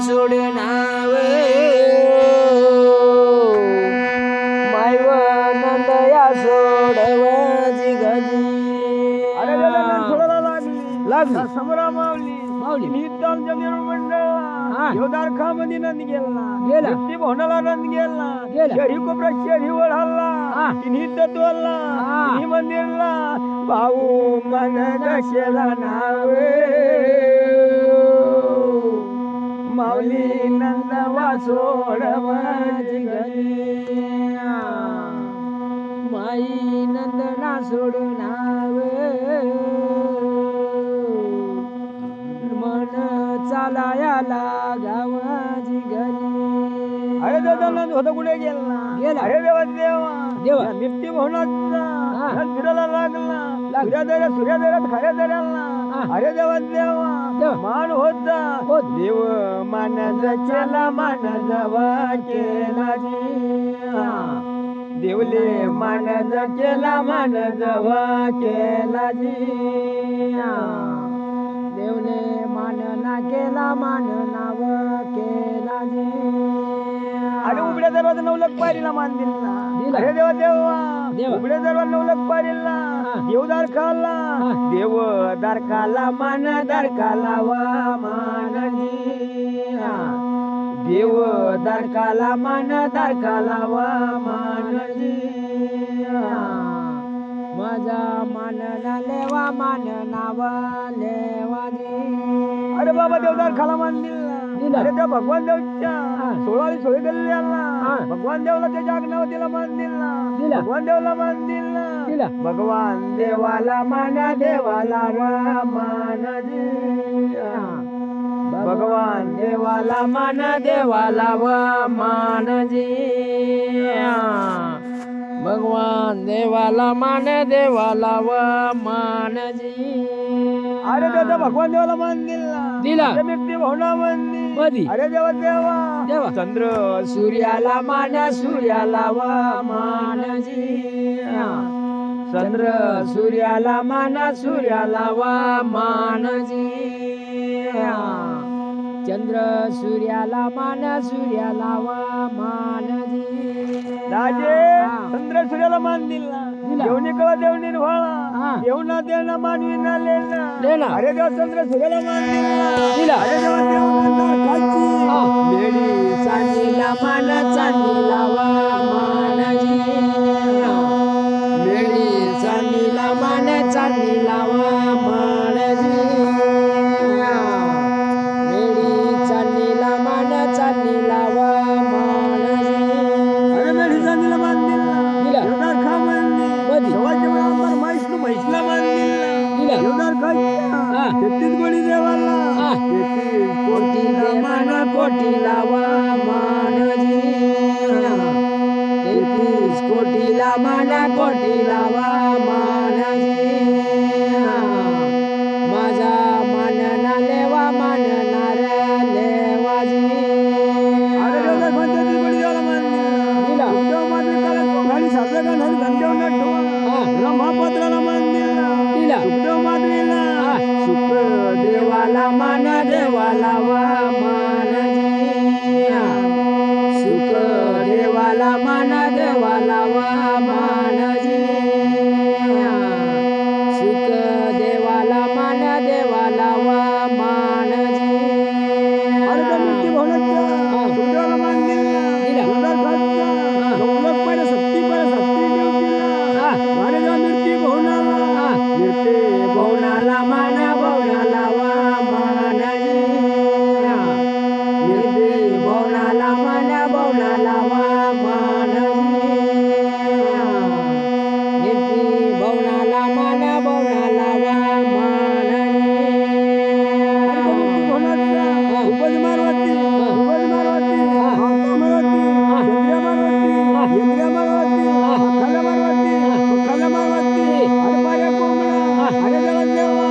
सोडनाव मायव नंदया सोडवा जिगजी अरे दादा सोडायला लागली समोरा मावली माऊली. नित्य आमच्या मंडळा योदार खामध्ये नंद गेला गेला. युक्ती भवनाला नंद गेला गेला. शहरी कोपरा शहरी वळाला नित्य तोला तिन्ही मंदिरला भाऊ मन दशेला नाव माऊली नंद वासोडवा जिगजी माई नंदना सोडनाव मन चालायाला गावाची घरी अरे दादा नंद होता कुठे गेला गेला. अरे देवा देवा देवा. या नित्य भवनाचा हा. नंद फिरायला लागला सूर्यादऱ्यात खाऱ्या दऱ्याला अरे देवा देवा देवा. मान होता होत. देव मान जचेला मान जवा केला जी देवले मान जचेला मान जवा केला जी देवने मान ना केला मान नाव केला जी अरे उघड्या दरवाजा नवलख पारीला मान दिला दिला. अरे देवा देवा देवा. उघड्या दरवाजा नवलख पारीला देव दारकाला देव दारकाला मान दारकाला वा मानजी देव दारकाला मान दारकाला वा मानजी माझा मान ना लेवा मान नाव लेवाजी अरे बाबा देवदार खाला मान दिला दिला. अरे त्या भगवान देवच्या सोळावी सोळी गल्ल्याला हा. भगवान देवाला त्याच्या आज्ञावतीला मान दिला दिला. भगवान देवाला मान दिला दिला. भगवान देवाला मान देवाला मान भगवान देवाला मान देवाला मानजी भगवान देवाला मान देवाला व मानजी अरे दादा भगवान देवाला मान दिला दिला. अरे व्यक्ती भावना मान मधी. दिली अरे देवा देवा देवा. चंद्र सूर्याला मान सूर्याला व मानजी चंद्र सूर्याला मान सूर्याला व मानजी चंद्र सूर्याला मान सूर्याला व मानजी राजे चंद्र सूर्याला मान दिला दिला. देवनी कळा देव निर्वाळा देवना देवना मानवी ना लेना लेना. अरे देवा चंद्र सूर्याला मान दिला दिला. अरे देवा देव मेडी चांदीला मान चांदीला वा मानजी मेडी चांदीला मान चांदीला वा मानजी मेडी चांदीला मान चांदीला व मानजी अरे मेडी चांदीला मान दिला दिला. देवदार खा मान मधी. देवाच्या अंबर म्हैसला मान दिला दिला. देवदार खा 33 गोळी देवाला 33 कोटीला मान कोटीला वा मानजी 33 कोटीला मान कोटीला व मानजी माझा मान ना लेवा मान नार लेवाजी अरे देवदार खा 33 गोळी देवाला मान दिला. देव मात्र काला कोंघाडी साजरा करणार धंदेव न ठेवा रमापत्राला मान दिला दिला. सुखदेव माधवीला सुख देवाला मान देवाला वा मानजी सुख देवाला मान देवाला वा मानजी सुख देवाला मान देवाला व मानजी अरे त्या मूर्ती भवनाच्या सुखदेवाला मान दिला दिला. देवदार खाचा दौलत पाहिजे सक्ती देवतीला मारे देवा मूर्ती भवनाला मूर्ती भवनाला मान भवनाला वा मानजी मूर्ती भवनाला मान भवनाला वा मानजी कीर्ती भवनाला मान भवनाला व मानजी अरे त्या मूर्ती भवनाचा उपज मारवती उपज मारवती माता मारवती चंद्रिया मारवती इंद्रिया मारवती अखंड मारवती अखंड मारवती अरे पाया कोंबडा अरे देवा देवा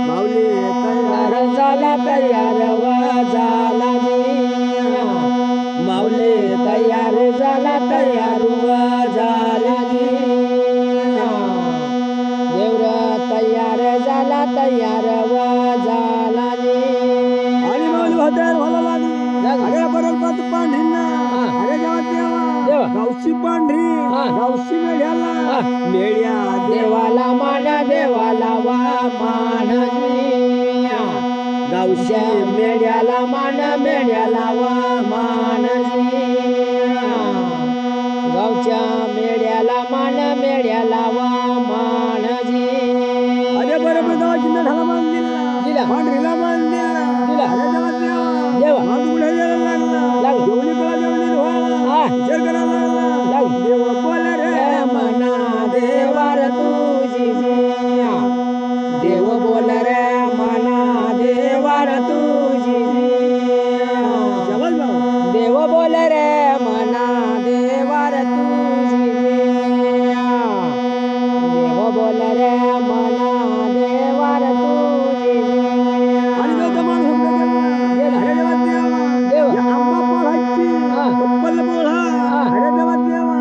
माऊली तयार झाला तयार वा झाला जी माऊली तयार झाला तयार वा झाला जी देवर तयार झाला तयार वा झाला जी आणि माऊली तयार व्हायला लागली अरे बरं पाच पांढरींना अरे देवा देवा गावची पांढरी गावची मेढ्याला मेढ्या देवाला मान देवाला वा मान जी गावच्या मेढ्याला मान मेढ्याला वा मान जी गावच्या मेढ्याला मान मेढ्याला वा मान जी अरे बरं गावाची मेढ्याला मान दिला पांढरीला मान दिला अरे देवा देवा देवा माग पुढे यायला लागला जेवणी करा जेवणी व्हायला विचार करायला लागला देव बोल रे मना देवार तुझी जिया देव बोल रे मना देवार तुझी जिया जवळ जाऊ देव बोल रे मना देवार तुझी जिया देव बोल रे मना देवार तुझी जिया आणि जो तो माणूस गेला अरे देवा देवा या आंबा पोळाची कप्पल पोळा अरे देवा देवा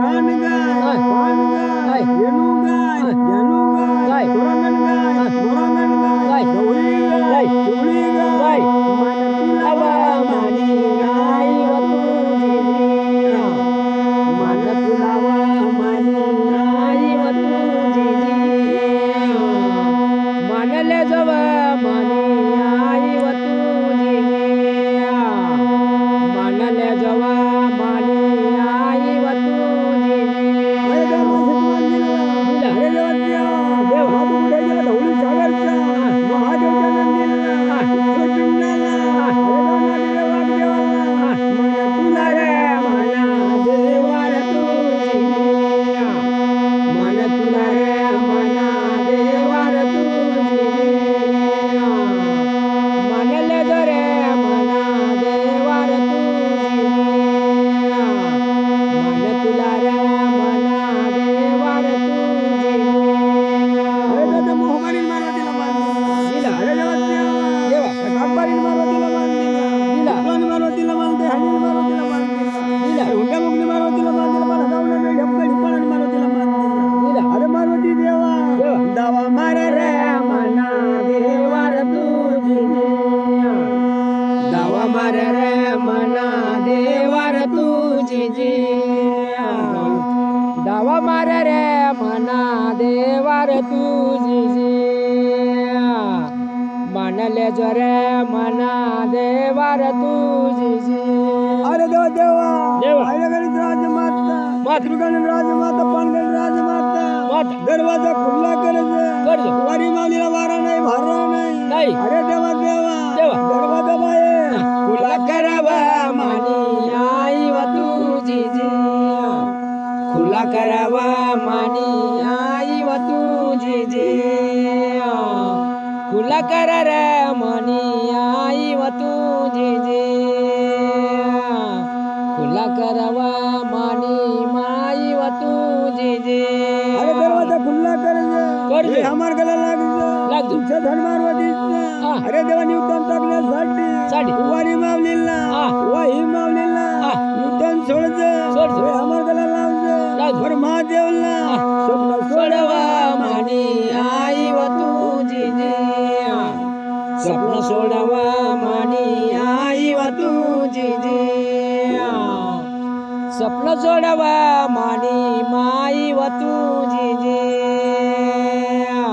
रानगाय पानगाय येणूगाय जानूगाय तोरणगाय मोरणगाय ढवळीगाय शिवळीगाय मन तुला मानी आई व तुझी जिया मन तुला मानी आई व तुझी जिया मनले जव मानी आई व तुझी जिया मनले जव मानी आई व तुझी अरे देवा जिया अरे देवा देवा हा तू कुठे गेला ढवळी सागरचा महादेवच्या नंदीला छोटुंडाला अरे देवा देवा मन तुला रे मना देवार तुझी जिया मन तुला रे मना देवार तुझी जिया मनले जरे मना देवार तुझी जिया मन तुला रे मना देवार तुझी जिया अरे दादा मोहमारीन मारुतीला मान दिला अरे देवा देवा कांबारीन मारुतीला मान दिला दोन मारुतीला मान ते हनील मारुतीला मान दिला हुंडा मुगली मारुतीला मान दिला मला जाऊन मेढ्या मुगली पळण मारुतीला मान दिला अरे मारुती देवा दावा मार रे मना देवार तुझी जिया दावा मार रे मना देवार तुझी जिया दावा मार रे मना देवार तुझी जिया मनले जरे मना देवार तुझी जिया अरे देवा देवा. देवा आयगणित राजमाता मातृगण राजमाता पानगण राजमाता दरवाजा खुला करज वारी माऊलीला वारा नाही भारा नाही अरे देवा देवा दरवाजा बाये खुला करावा मानी आई व तुझी जिया खुला करावा मानी आई व तुझी जिया खुला कर रे मानी आई व तुझी जिया खुला करावा मानी माई व तुझी जिया अरे दरवाजा खुला करज करज. हमार गला लागज तुझ्या धर्मावतीचा अरे देवा निवतन टाकण्यासाठी वारी माऊलीला वाही माऊलीला निवतन सोडज हमार गला लावज वर महादेवला स्वप्न सोडवा मानी आई व तुझी जिया स्वप्न सोडवा मानी आई व तुझी जिया स्वप्न सोडवा मानी माई व तुझी जिया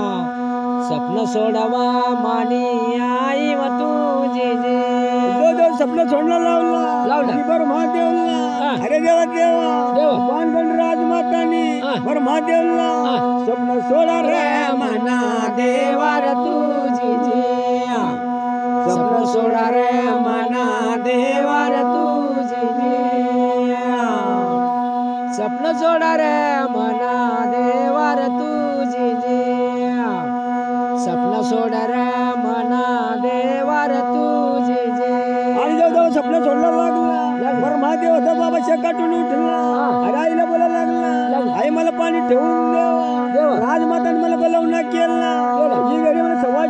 स्वप्न सोडवा मानी आई व तुझी जिया दो स्वप्न सोडला लावला आणि बर महादेवला अरे देवा देवा पानगण राजमातानी बर महादेवला स्वप्न सोडा रे मना देवार तुझी जिया स्वप्न सोडा रे मना देवार तुझी जिया स्वप्न सोडा रे मना देवार तुझी जिया स्वप्न सोडा रे मना देवार तुझी जिया आणि जो स्वप्न सोडला लागला बर महादेव होता बाबा शेकाटून उठला अरे आईला बोला लागला आई मला पाणी ठेवून देवा राजमाताने मला बोलावून केला ही घरी मला सवाज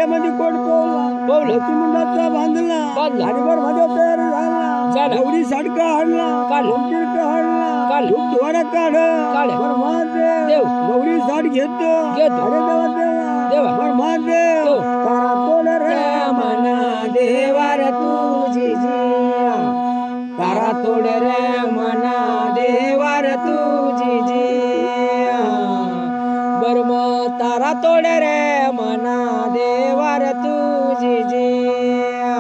त्याच्यामध्ये कोण पोवला मुंडाचा बांधला आणि बर मध्ये तयार झाला गौरी साडका हाडला हाडला द्वारा काढ बर महादेव गौरी साड घेतो अरे देवा देवा बर महादेव तारा तोड रे मना देवार तुझी जिया तारा तोड रे मना देवार तुझी जिया बर्म तारा तोड रे मना देवार तुझी जिया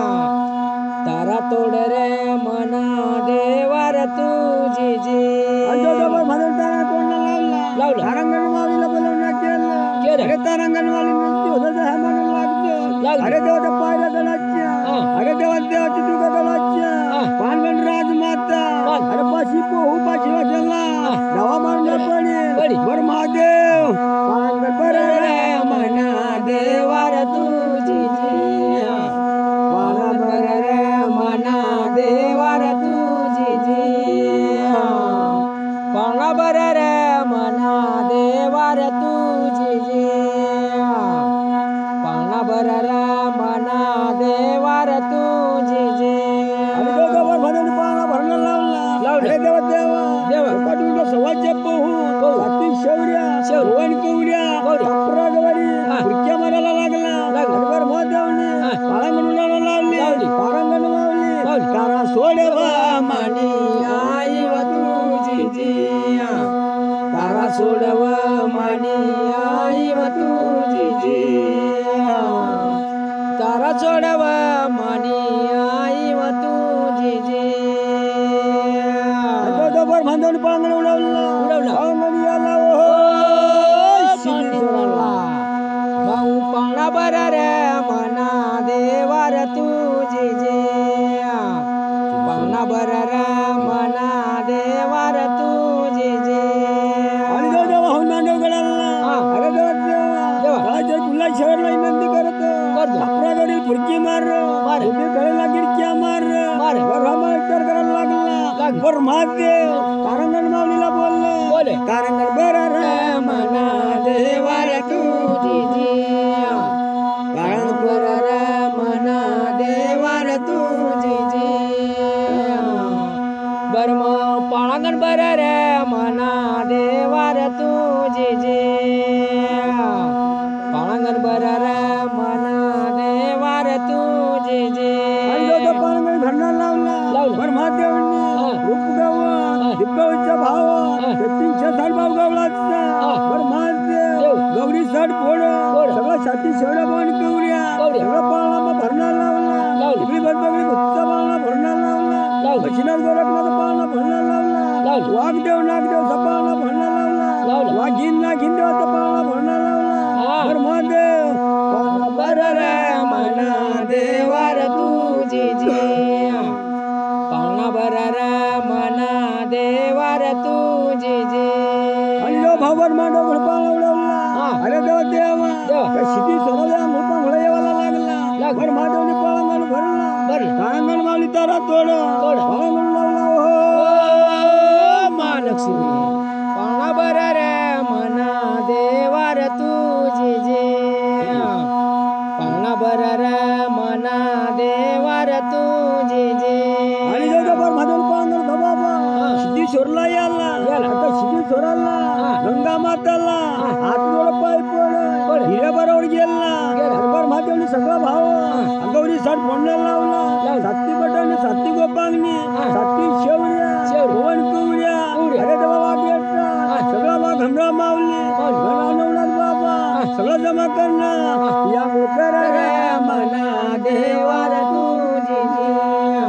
तारा तोड रे मना देवार तुझी जिया लावला तारांगणवालीला बोलवण्यात केलं अरे तारांगणवाली लागतो अरे देवाच्या पायऱ्या दलाच्या अरे देवा देवाची दुर्गा दलाच्या पानगण राजमाता अरे पाशी पोहू पाशी वाचला नवा मांडा पडी बर महादेव पानगण बर रे मना देवार तुझी जिया पाना बर रे मना देवार तुझी जिया पाना बर रे मना देवार तुझी जिया पाना बर रे मना देवार तुझी जिया आणि दोघांवर भरून पाना भरला लावला अरे देवा देवा देवा पाठवून सवाच्या पोहू साती शेवड्या वन कवड्या प्रगवरी पुरक्या मारायला लागला बर महादेवनी पाळंगण लावली पारंगण लावली तारा सोडवा मानी आई व तुझी जिया तारा सोडवा मानी आई व तुझी जिया तारा सोडवा मानी आई व तुझी जिया बर बांधवून पांगण उडवला पांगण याला भाऊ पाणा बर रे मना देवार तुझी जिया पाणा बर रे मना देवार तुझी जिया आणि देवा होऊन मांडव गडाला अरे देवा राजर पुल्ला शहरला विनंती करतो अपरागडी फुडकी मार उभे गळेला गिरक्या मार बर रामा विचार करायला लागला बर महादेव तारंगण माऊलीला बोलले तारंगण बर रे मना देवार तुझी जिया तारंगण बर रे मना देवार तुझी जिया बर्म पाळंगण बर रे मना देवार तुझी जिया पाळंगण बर रे मना देवार तुझी जिया पाळंगण घडणार लावला बर महादेवनी रूपगाव दिपगावच्या भाव 360 भाव गावलाचा बर महादेव गौरी साड फोड सगळं छाती शेवड्या बोन कवड्या सगळं पाळणा भरणार लावला इकडे बंदगडी भुत्ता पाळणा भरणार लावला दक्षिणात गोरखनाथ पाळणा भरणार लावला वाघदेव नागदेव पाळणा भरणार लावला वाघीन नागिन देवाचा पाळणा भरणार लावला बर महादेव पाळणा बर रे मना देवार तुझी जिया पाळणा बर रे मना देवार तुझी जिया आणि लो भावर मांडव पाळणा उडवला अरे देवा देवा शिटी सोडल्या मोठा घोडा यावाला लागला बर महादेवने पाळंगण भरला पाळंगण मावली तारा तोड पाळंगण लावला हो महालक्ष्मी पाळणा बर रे मना देवार तुझी जिया पाळणा बर रे मना देवार तुझी जिया आणि बर महादेव पाळंगण धबाबा शिटी सोरला याला आता शिटी सोराला गंगा माताला हात जोड पाय पड हिऱ्या बरोबर गेला बर महादेवनी सगळा भाव गौरी साठ फोडण्याला लावला साती बटाने साती गोपांगणी साती शेवड्या भुवन कवड्या अरे देवा वाघ सगळा वाघ हमरा मावली गणानवनाथ बाबा सगळं जमा करणं या मुकर रे मना देवार तुझी जिया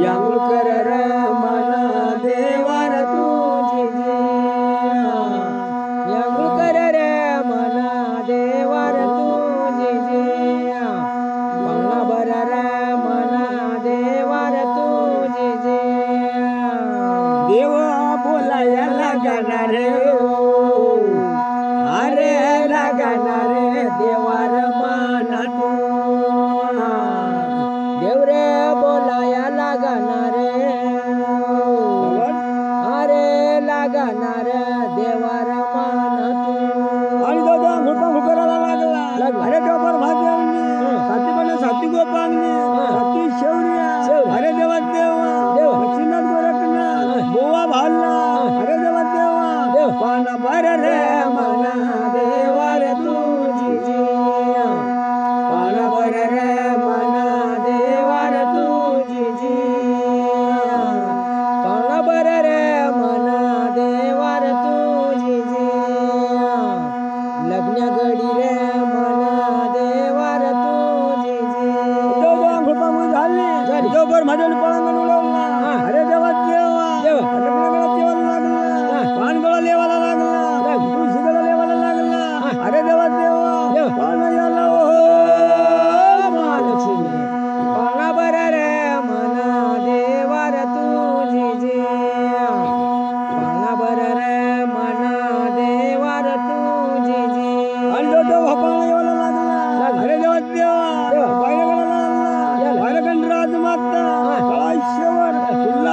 या मुकर रे मना देवार तुझी जिया या मुकर रे मना देवार तुझी जिया पाळणा बर रे मना देवार तुझी जिया देवा बोलाया लागणार रे अरे लागणार रे देवार माना तू देव रे बोलाया लागणार रे अरे लागणार देवार माना तू आणि दादा मोठा हुकराला लागला अरे देवा महादेव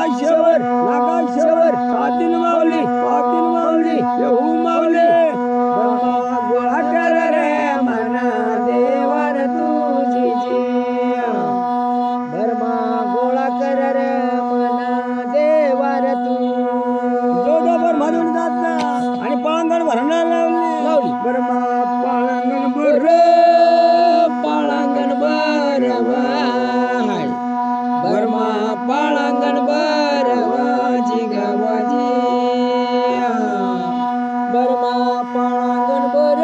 नागाशेवर नागाशेवर सात दिन माऊली पाच दिन माऊली येऊ माऊली ब्रह्मा गोळा कर रे मना देवार तुझी बर्मा गोळा कर रे मना देवार तू जोदोबर म्हणून जात आणि पाळंगण भरणार लावली ब्रह्मा पाळंगण भर पाळंगण बरवा बर्मा पाळंगण बरवाजी गवाजी बर्मा पाळंगण बर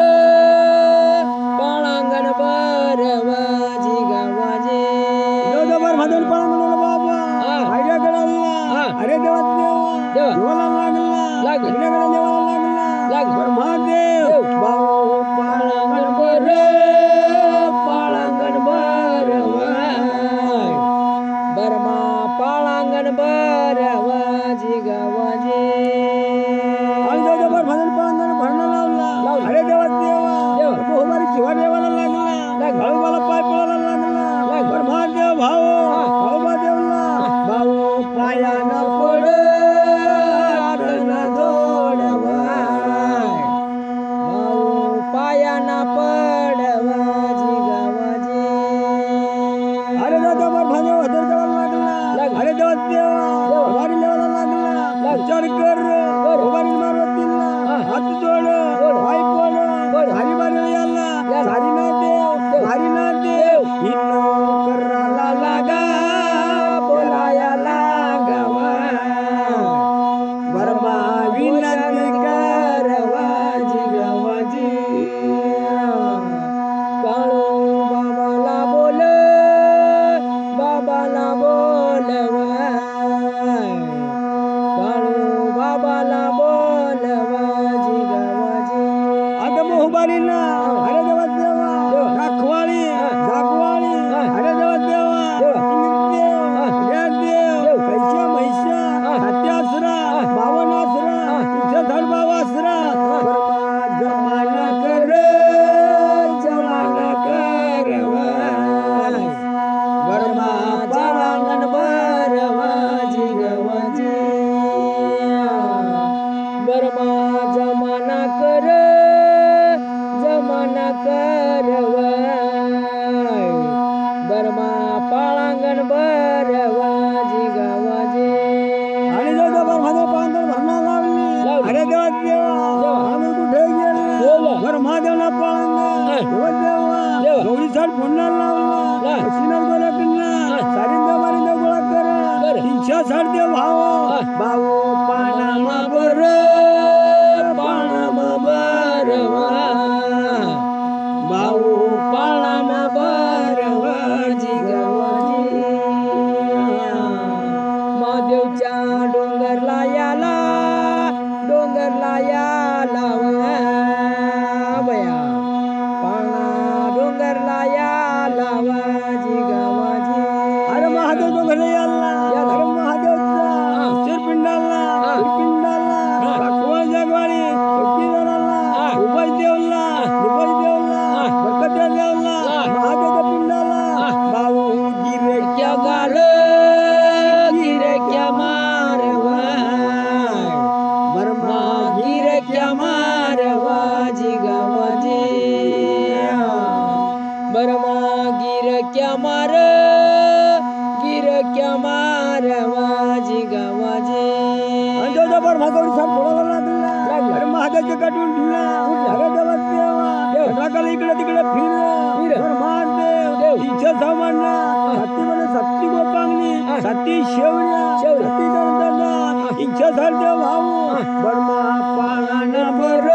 पाळंगण बरवाजी गवाजी जोदोबर म्हणून पाळंगण बाबा आयडिया कळाला अरे देवा देवा देवाला लागला देवाला लागला ब्रह्मादेव भाऊ पाळंगण बर पाळंगण बरवा बर्मा पाळंगण बरवाजी गवाजी आणि जोदोबर म्हणून पाळंगण भरणं लावला अरे देवा देवा बहुमारी शिवा देवाला लागला भाऊबाला पाय पळायला लागला ब्रह्मादेव भाऊ देवला भाऊ पायाना पड भाऊ पायाना पडवाजी गवाजी अरे जोदोबर भाऊ हजर देवाला लागला अरे देवा देवा वारी देवाला लागला विचार कर वारी मारवतीला हात जोड पाय पड हरी मारे याला हरी ना देव हरी ना देव हिनो कराला लागा बोलाया लागावा बर्मा विनंती करवाजी गवाजी काळू बाबाला बोल बाबाला बोलवा काळू बाबाला बोलवाजी गवाजी आता मोहबारीला अरे देवा देवा राखवाळी जागवाळी अरे देवा देवा देव कैश्या महिषा सत्यासुरा बावनासुरा तुझ्या धर्मावासुरा जमाना कर जमाना कर बर्मा पाळंगण बरवाजी गवाजी बर्मा जमाना कर बर्मा पाळंगण बरवाजी गवाजी आणि जोदोबर माझं पांघर भरणा लावली अरे देवा देवा आम्ही कुठे गेलो ब्रह्मादेवला पाळंग देवा गौरी साठ पुन्हा लावला सिनर गोळा किल्ला सारिंद मारिंद गोळा कर 360 देव भाऊ पाणामा बर पाणामा बरवा भाऊ पाळामा बरवाजी गवाजी महादेवच्या डोंगरला याला बया पाळणा डोंगरला याला वाजी गवाजी अरे महादेव डोंगर याला अरे महादेवचा शिरपिंडाला जगवाडी उपाय देवला बरकत देवला महादेव पिंडाला भाऊ गिरे गाल गिरक्या मारवा बर्मा गिरक्या मारवाजी गवाजी बर्मा गिरक्या मारवाजी गवाजी जोदोबर भागवडी साठ फोडायला लागला अरे महादेवचे काढून ठेवला अरे देवा देवा टाकाला इकडे तिकडे फिर महादेव इच्छा सामान्य सत्ती म्हणे सत्ती गोपांगणी सत्ती शेवड्या सत्ती दरदाना इच्छा साठ देव भाऊ बर्मा पाळाना बर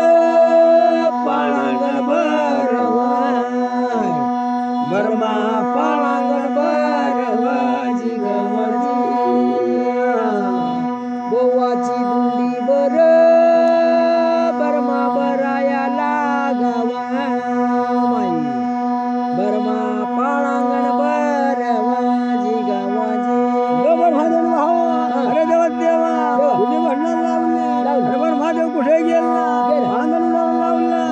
बर्मा पाळाना बरवाजी गवाजी बोवाची दुंडी बर बर्मा बराया लागावा माई बर्मा पाळंगण बरवाजी गवाजी अरे देवा देवा तुझे म्हणणार लावले अरे महादेव कुठे गेला आंगण लावला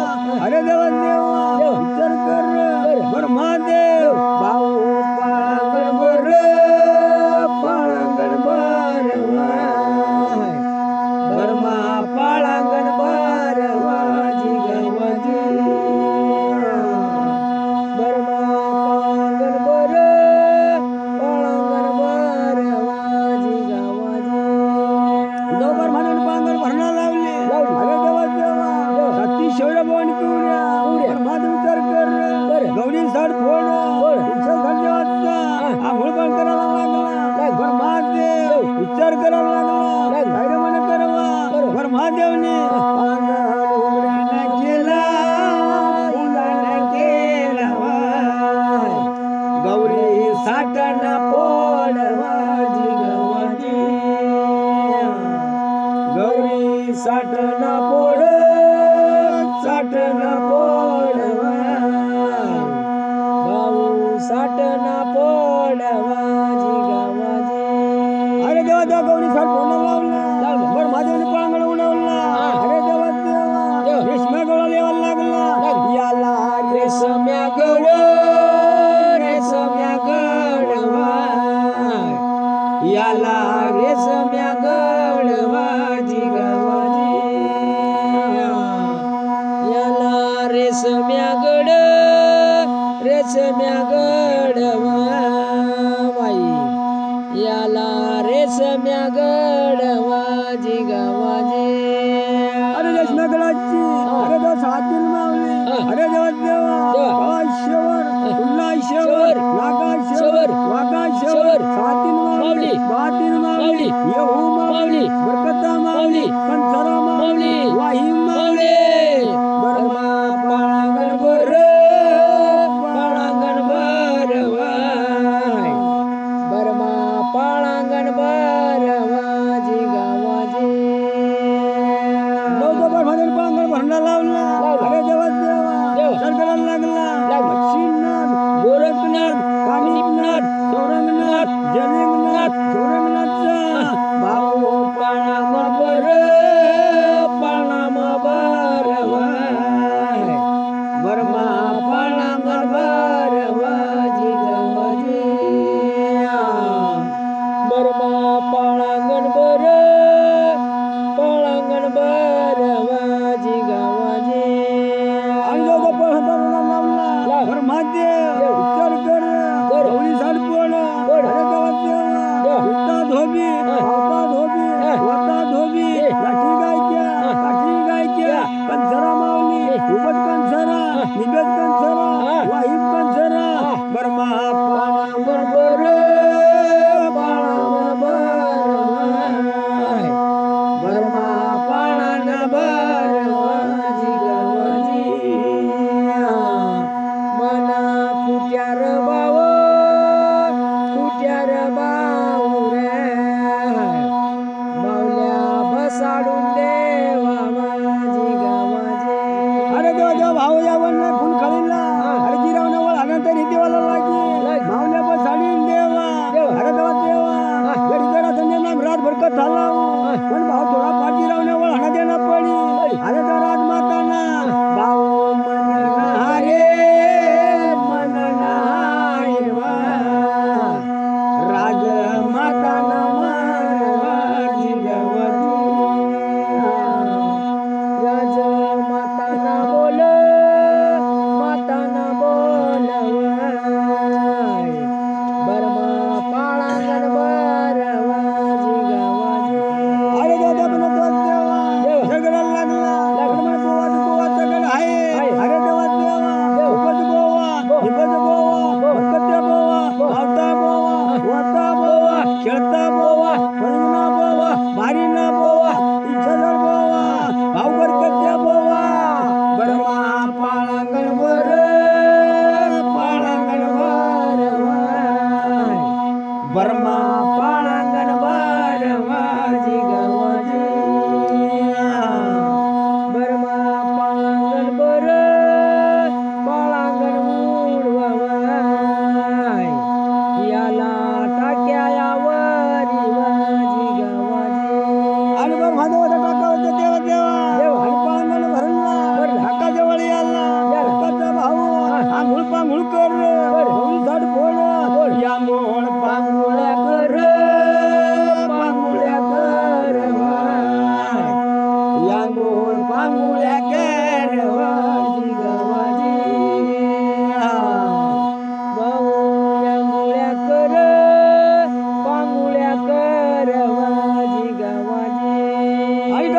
अरे देवा देवा विचार कर बर महादेव भाऊ पाळंगण बर तुऱ्या महादेव विचार कर गौरी साड फोड आंघोळ पण करायला लागला महादेव विचार करायला लागला काय रे म्हणे करवा महादेवने गौरी साठना पोडवाजी गवाजी गौरी साठना पोड भाऊ साठना पोडवाजी गवाजी अरे देवा देवा गौरी साठ फोडणं लावला बरं महादेवने पळांगण उडवला अरे देवा देवा रेशम्या गवळा लेवायला लागला याला रेशम्या गवळ याला रेशम्या गडवाजी गवाजी याला रेशम्या गडवा बाई याला रेशम्या गडवाजी गवाजी अरे रेशम्या गडाची अरे देवा सातील मावली अरे देवा देवा शेवर नागाशेवर वाघाशेवर सातीन मावली बातीन मावली येहू मावली बरकता मावली कंसरा मावली वाही मावली बरमा पाळांगण बर बरमा पाळांगण वाजी गावाजी लवकर भाजन पाळांगण भरला लावला अरे देवा देवा सरकाराला लागला गोरखनाथ कानिपनाथ सौरंगनाथ जलिंगनाथ सौरंगनाथचा भाऊ पाळामा बर बरमा पाळामा वाजी गवाजी बरमा पाळांगण वाजी गवाजी अंग पळताना लावला महादेव विचार कर गौरी साड पोड अरे देवा देवा उठता धोबी वता धोबी लाठी गायक्या कंसरा मावली उपत कंसरा निबेद कंसरा वाहिब कंसरा बरमा पाळांगण बरमा पाळांगण वाजी गवाजी मना कुट्यार बाऊ रे मावल्या बसाडून देवा माझी गावाजी अरे देवा देवा भाऊ यावन फुल खळीला अरे जिरावना वळ अनंतरी देवाला लागी मावल्या बसाडून देवा अरे देवा देवा घरी जरा संजय नाम रातभर कथा लावू पण भाऊ थोडा पाठ जिरावना वळ हना देना पडी अरे देवा राजमाताना भाऊ मनना रे राज माता बोल बरमा पाळांगण वाजी गवाजी अरे दादा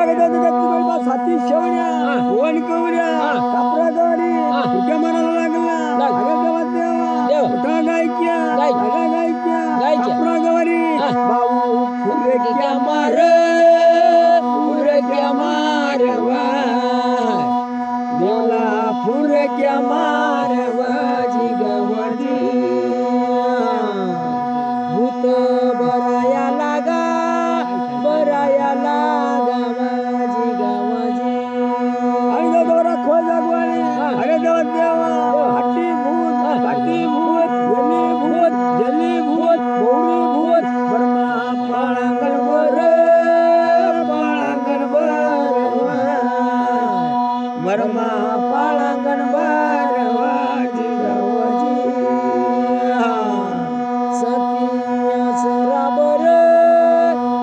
साथी शेवण्या वन कवड्या कापरा गवारी तुझ्या मनाला लागला अरे देवा देवा कुठा गायच्या कापरा गवारी भाऊ फुरक्या मार देवला फुरक्या मारवाजी गवाजी भूत बराया लागा माझी गावाजी आणि दोरा खोल जागवाणी अरे देवा देवा हट्टी भूत जली भूत भौरी भूत बर्मा पाळांगण वर बर्मा पाळांगण वाजी गावाजी सतिया सराबर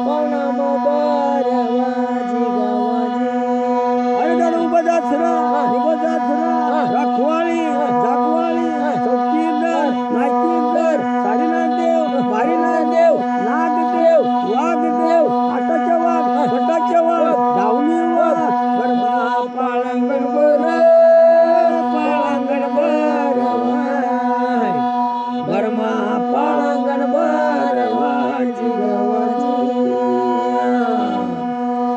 पवनाम वाजी गावाजी अरे दादा उभा जासरा रखवाळी जागवाळी चौकीदार नाईकीदार साडीनाथदेव बारीनाथदेव नागदेव वाघदेव आटाच्या वाघ पटाच्या वाघ धावणी वाघ बर्मा पाळांगण वर बर्मा पाळांगण वाजी गावाजी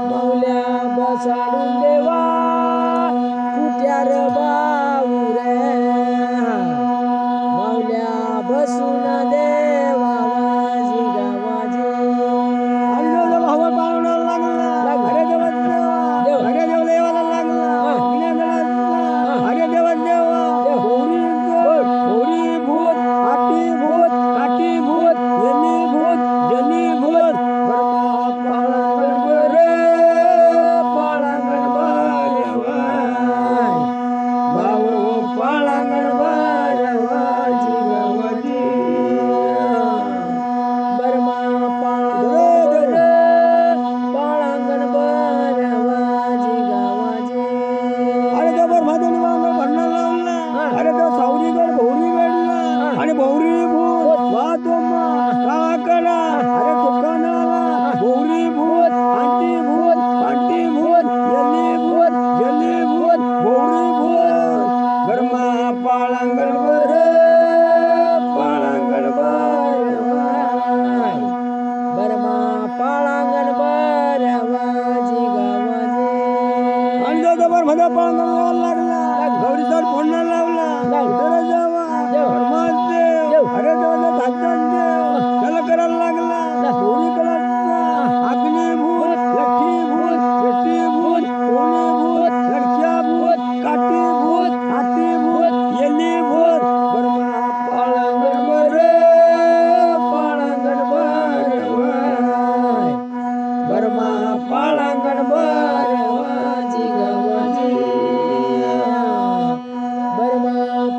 माऊल्या बसाडून देवा कुट्यार बाऊ रे माऊल्या बसून देवा माझी गावाजी आणि भावा पाहुणा लागला अरे देवा देवा अरे देव देवाला लागला अरे देवा देवा भोरी भूत काटी भूत जनी भूत बर्मा पाळांगण भाऊ पाळांगण वाजी गावाजी बर्मा पाळांगण वाजी गावाजी अरे देव बर्मादेवी वांग भंडार लावला अरे देव सावरीगड भौरीगडला आणि भौरी भूत वातोम्मा काकडा अरे दुकानाला भौरी भूत आंटी भूत जली भूत भौरी भूत बर्मा पाळांगण वर बर्मा पाळांगण वाजी गावाजी आणि जबर मध्ये पाळांगण लागला गौरीसर फोडणं लावला उदर जावा देव अरे देवाला धाजन देव त्याला करायला लागला भौरी कलाचा अग्नी भूत लठी भूत कोणी भूत लडक्या भूत काटी भूत हाती भूत येली भूत बर्मा पाळांगण वर बर्मा पाळांगण वाजी गावाजी बर्मा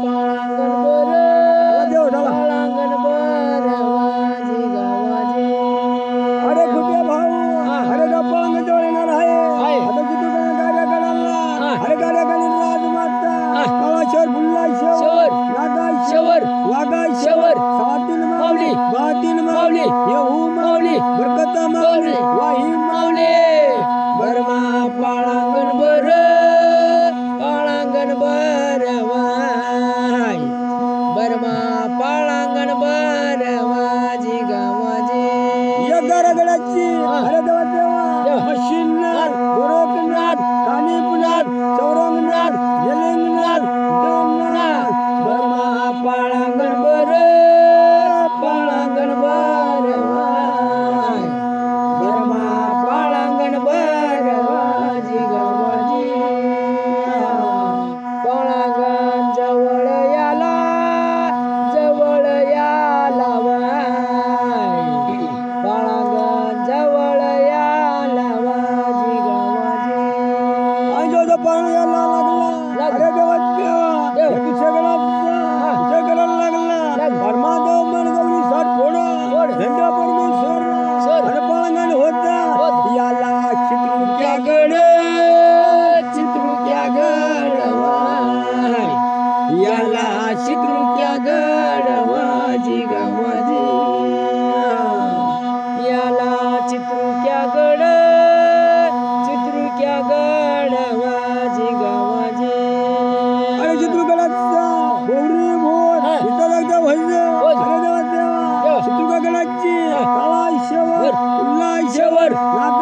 पाळांगण वाजी गावाजी अरे कुठे भाऊ अरे पाळांगण जवळ येणार आहे आता किती गाड्या काढायला अरे गाड्या काढून राजमाता काळाशेर बुल्लाशेर नागाशेर वाघाशेर सातीन माऊली येऊ माऊली बरकता माऊली वाही माऊली बर्मा पाळांगण बर्मा पाळांगण वाजी गावाजी या गडगडाची अरे देवा देवा मशीननाथ गोरखनाथ कानिपनाथ चौरंगनाथ जलिंगनाथ डोंगनाथ बर्मा पाळांगण बर्मा पाळांगण वाजी गावाजी पाळांगण जवळ याला पाळांगण जवळ याला वाजी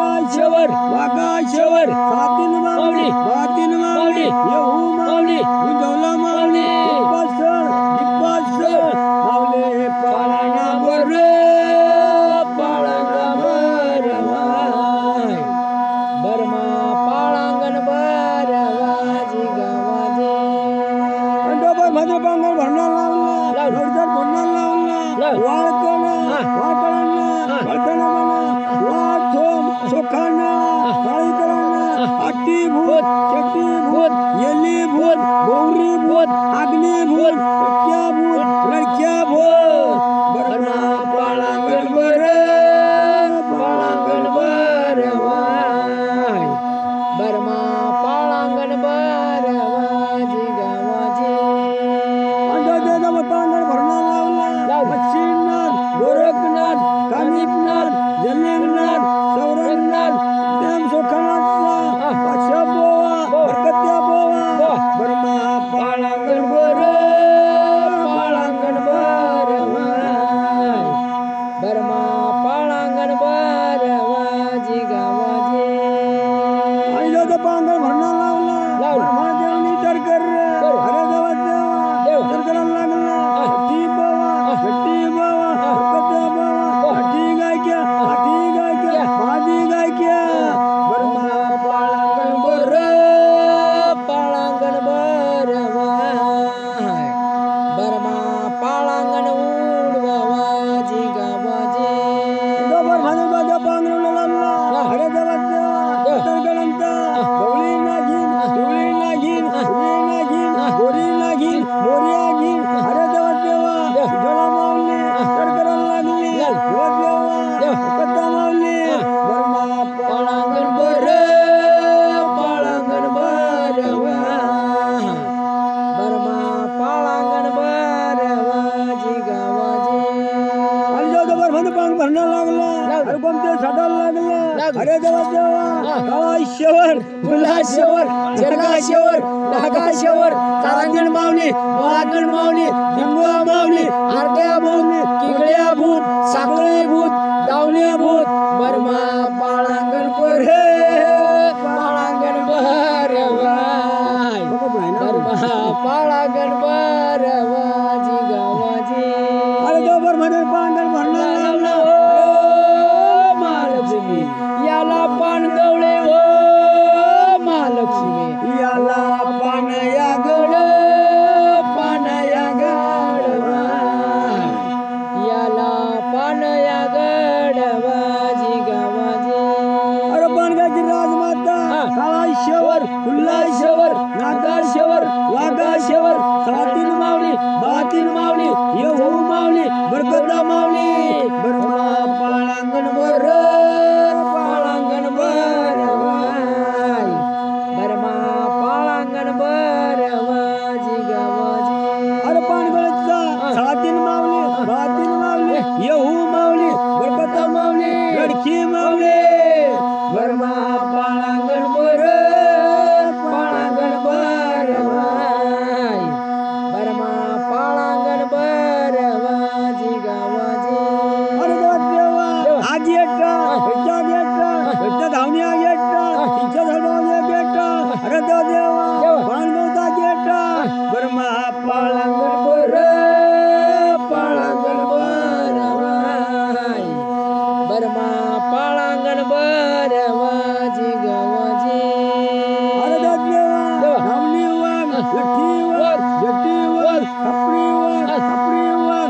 आकाशवर वागाशवर सातीन माऊली बातीन माऊली येऊ माऊली गुंजवला माऊली दिपासर दिपासर माऊली पाळणा बर पाळंग बरवाय बरमा पाळांगण बरवाजी गावाजी अंडोबर भद्र पांगण भरणार लावला जोरदार भरणार लावला वाळकणा वाळकणांना वळकणा म्हणा वाथोम सोखाना काळीकरांना आटी भूत चट्टी भूत येली भूत गौरी भूत अग्नी भूत टक्या भूत रडक्या भूत बरमा पाळांगण बर पाळांगण बरवाय बरमा पाळांगण बरवाजी गावाजी अंडोदेव पांगण भरणार लावला मच्छीनाथ गोरखनाथ कानिपनाथ जलेनाथ सौरनाथ देम सोखानाथला पाशा बोवा बरकत्या बोवा बरमा पाळांगण बर पाळांगण बरवाय बरमा पाळांगण बरवाजी गावाजी अंडोदेव पांगण भरणार लावला महादेवनी तरकर अरे देवा तरकराला लागला टी बावा गट्टी बावा बरकत्या बावा आठी गायक्या मादी गायक्या बरमा पाळांगण बर पाळांगण बरवाय बरमा पाळांगण उडवाजी गावाजी दोबर भाजप पांगण लावला अरे देवा तरकरांचा गवळी नागिन पिवळी नागिन उभी नागिन गोरी नागिन मोर्या घिन अरे देवा जोला माऊली तरकराला लागली देवा कथा माऊली बरमा पाळांगण बर पाळांगण बरवाय बरमा पाळांगण बरवाजी गावाजी अंडोदेवर भंडपांग भरणार लागला अरे कोणते साठायला लागला अरे देवा काळाशेवर फुलाशेवर जगाशेवर नागाशेवर तारांगण माऊली वाघण माऊली लिंबा माऊली आरट्या भूत किगड्या भूत साखळे भूत दावले भूत बरमा पाळांगण बर पाळांगण बरवाय बरमा पाळांगण बरवाजी गावाजी अरे दोबर भंडपांग भरणार लागला महालक्ष्मी याला पान गवळे हो महालक्ष्मी याला पान या गड पान या गडवाय याला पान या गडवाजी गावाजी अरे पानगाची राजमाता काळाशेवर फुल्लाशेवर नागाशेवर वाघाशेवर सातीन माऊली बातीन माऊली येऊ माऊली बरकता माऊली बरमा पाळांगण बर पाळांगण बरवाय बरमा पाळांगण बरवाजी गावाजी अरे पानगळचा सातीन माऊली बातीन माऊली येऊ माऊली बरकता माऊली लडकी माऊली बरमा पाळांगण बर पाळांगण बरवाय बरमा पाळांगण बरवाजी गावाजी अरे देवा आगी एकटा ह्याच्या गेटा धावणी आगी एकटा तिच्या झाडावर गेटा अरे देवा पानगळचा गेटा बरमा पाळांगण बर पाळांगण बरवाय बरमा पाळांगण बरवाजी गावाजी अरे देवा धावणीवर लठ्ठीवर जट्टीवर खपरीवर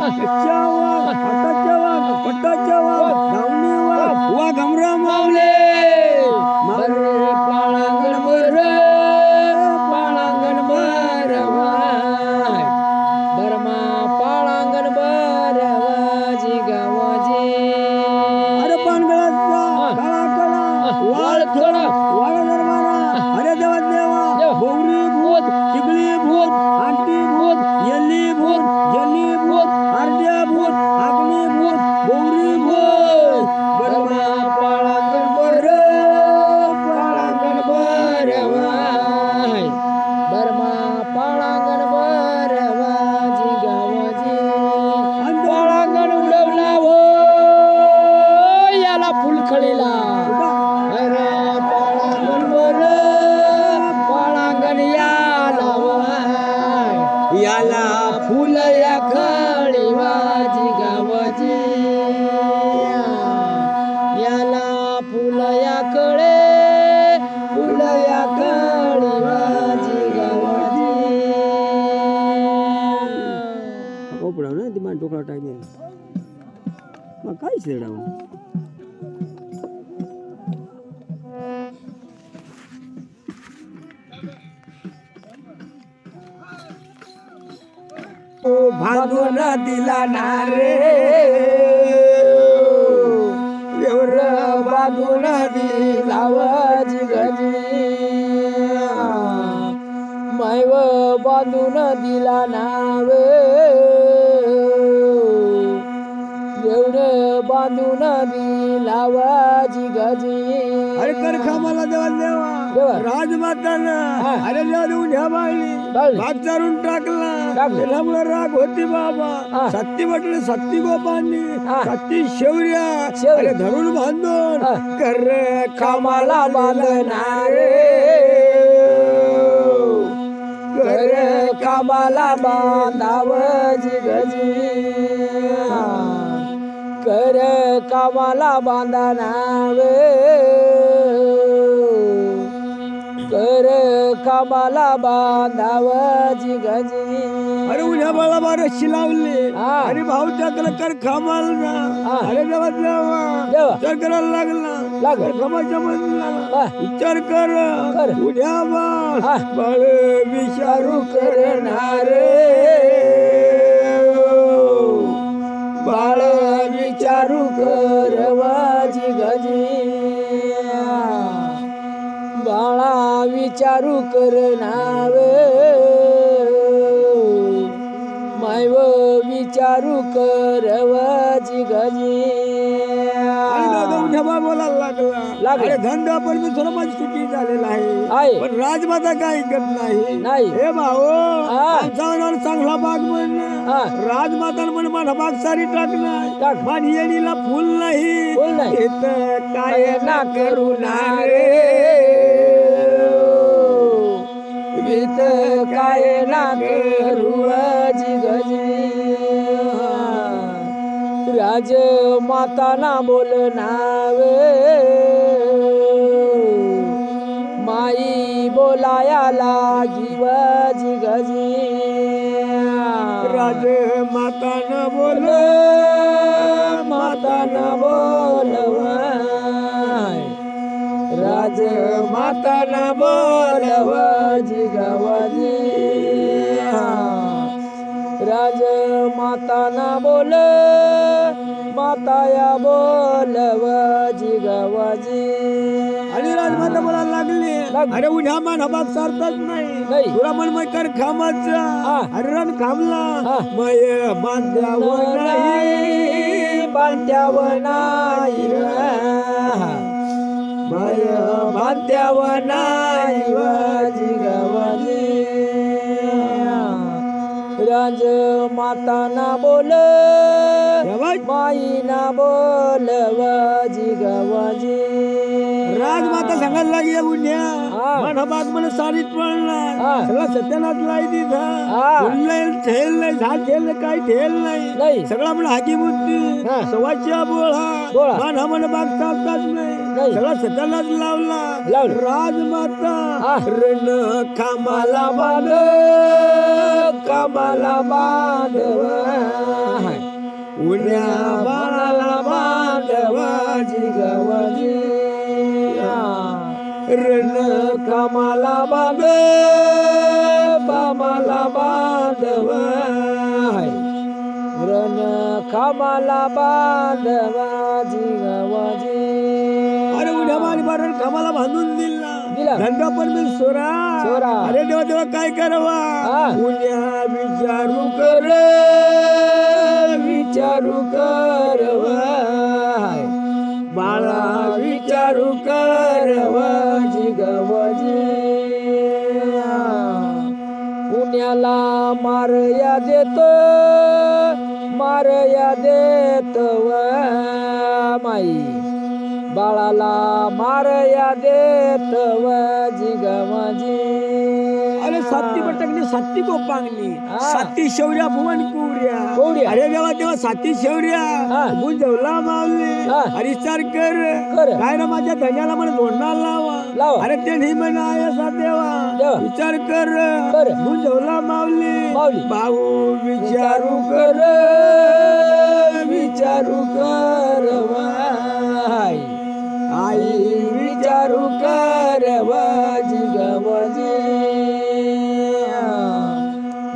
ह्याच्यावर हाताच्यावर पट्टाच्यावर धावणीवर वा घमरा माऊले पाळांगण बर पाळांगण बरवाय बरमा पाळांगण बरवाजी गावाजी अरे पानगळाचा काळा कडा वाळखडा वाळ दरबारा अरे देवा गौरी भूत चिगळी भूत आंटी भूत येली भूत जली भूत अर्ध्या भूत अग्नी भूत गौरी भूत बरमा पाळांगण बर पाळांगण बरवाय बरमा पाळांगण बरवाजी गावाजी पाळांगण उडवला हो याला फुलखळीला याला फुल या खळी वाजी गावाची याला फुल या कळे फुल या कळी वाजी गावाची कोपडा ना ती मान टोकळा टाकले मग काय शेडाव भांडून दिला ना रे एवढ बांधून दिला वाजी गजी मायव बांधून दिला नावे एवढं बांधून दिला वाजी गजी अरे कर खामाला देवा देवा राजमातानं अरे देऊन ह्या बाळी भाग चारून टाकला त्यामुळे राग होती बाबा सत्ती म्हटलं सत्ती गोपांनी सत्ती शेवऱ्या अरे धरून बांधून कर खामाला बांधणार कर कामाला बांधावजी गजी कर कामाला बांधा नावे कर कामाला बांधावजी गजी अरे उद्या मला बारशी लावली अरे भाऊ त्याकडे कर खामाल ना अरे देवा देवा तर करायला लागला खमाच्या मधला विचार कर उद्या बाळ विचारू करणार बाळ विचारू कर वाजी गजी बाळा विचारू कर नावे मायव विचारू कर वाजी गजी बोलायला लागला धंदा पण मी थोडं माझी सुट्टी झालेला आहे पण राजमाता काय ऐकत नाही हे भाऊ चांगला बाग म्हण राजमाता म्हण माझा बाग सारी टाकणार माझी येणीला फुल नाही काय ना करू रे भीत काय ना करू वाजी गजी राज माता ना बोल नावे माई बोलाया लागी वाजी गजी राज माता न बोल राज माता न बोल वाजी गवाजी राज माता ना बोल माताया बोल वाजी गवाजी आणि राजमाता बोलायला लागली अरे उद्या मान बाग सारताच नाही तुला मन मग कर खामाचा अरे रन खामला मय बांध्यावर नाही बांध्यावर नाही मय बांध्यावर नाही वाजी गवाजी राज माता ना बोल माई ना बोल वाजी गवाजी राजमाता सांगायला लागली उन्या मन बाग मला साडीत पडला सगळा सत्यानाश लाई दिला ठेल नाही झाड ठेल काही ठेल नाही सगळा मला हाकी बुद्धी सवाच्या बोळा मन मन बाग चालताच नाही सगळा सत्यानाश लावला राजमाता रण कामाला बांध कामाला बांधव उन्या बाळाला बांधवाजी गवाजी रण कामाला बांध कामाला बांधव रण कामाला बांधवाजी गवाजी अरे उद्या मारी बारण कामाला बांधून दिला धंदा पण मी सोरा अरे देवा देवा काय करावा उद्या विचारू करवा बाळा विचारू करवाजी गवाजी पुण्याला मारया देत माई बाळाला मारया देत वाजी गवाजी अरे साती बटकली साती कोपांगली हा. साती शौर्या भुवन कवड्या. कुऱ्या अरे देवा देवा साती शौर्या हा. गुंजवला मावली हा. अरे विचार कर कर. काय ना माझ्या धन्याला मला जोडणार लावा अरे ते नाही म्हणा असा देवा देवा. विचार कर कर. गुंजवला मावली माऊली. भाऊ विचारू कर विचारू कर बाई. आई विचारू कर वाजी गवाजी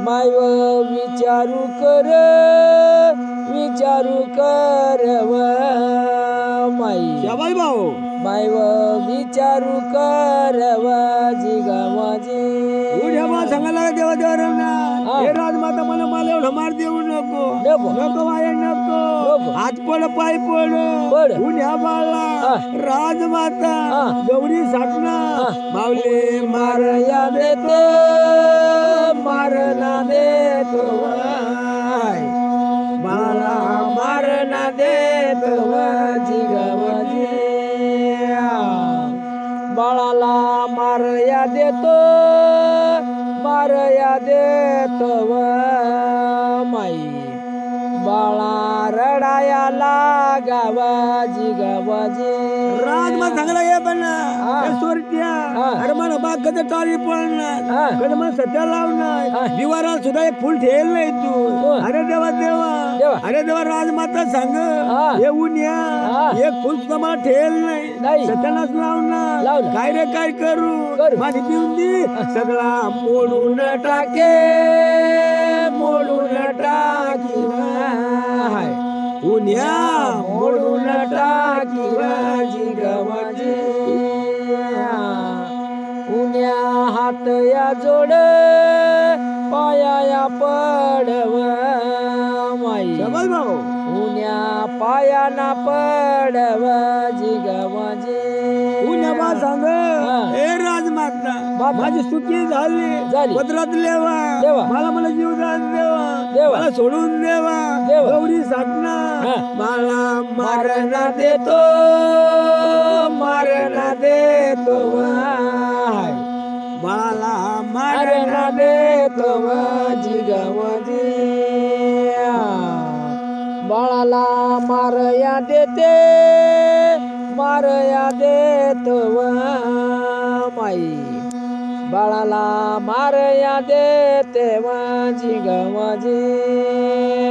माय विचारू कर माई शाबाई भाऊ माय विचारू कर वाजी गवाजी उद्या बा सांगायला देवा देवा रमना हा. हे राजमाता मला एवढं मार देऊ नको नको. नको वाया नको नको. हात पड पाय पड पड. उन्या बाळा हा. राजमाता हा. गौरी साठना हा. माऊली मार या देतो मारना देतो वाय. बाळा मारना देतो वाजी गवाजी बाळाला मारया देतो व माई बाळा रडाया लागावाजी गवाजी राजमाता सांगायला ये पण हा. सोरट्या हा. अरे मला बाग कधी टाळी पडणार हा. कधी मला सत्या लावणार हा. दिवाराला सुद्धा एक फुल ठेल नाही तू हो. अरे देवा देवा देवा. अरे देवा राजमाता सांग हा. येऊन या हा. एक फुल सुद्धा मला ठेल नाही नाही. सत्यानाच लावणार लावणार. काय रे काय करू करू. माझी पिऊन दे सगळा मोडून टाके मोडून टाकी हाय. उन्या मोडून टाकी वाजी गवाजी उन्या हात या जोड पाया पडव माई शबाई भाऊ उन्या पायाना पडव जी गवाजी उन्या बा सांग हा. ए राजमाता माता. माझी सुखी झाली पदरात लेवा देवा. मला मला जीवदान देवा देवा. मला सोडून देवा देवा. गौरी साठना हा. मला मारना देतो हाय. बाळाला मारना देतो वाजी गवाजी बाळाला मारया देते व माई बाळाला मारया देते वाजी गवाजी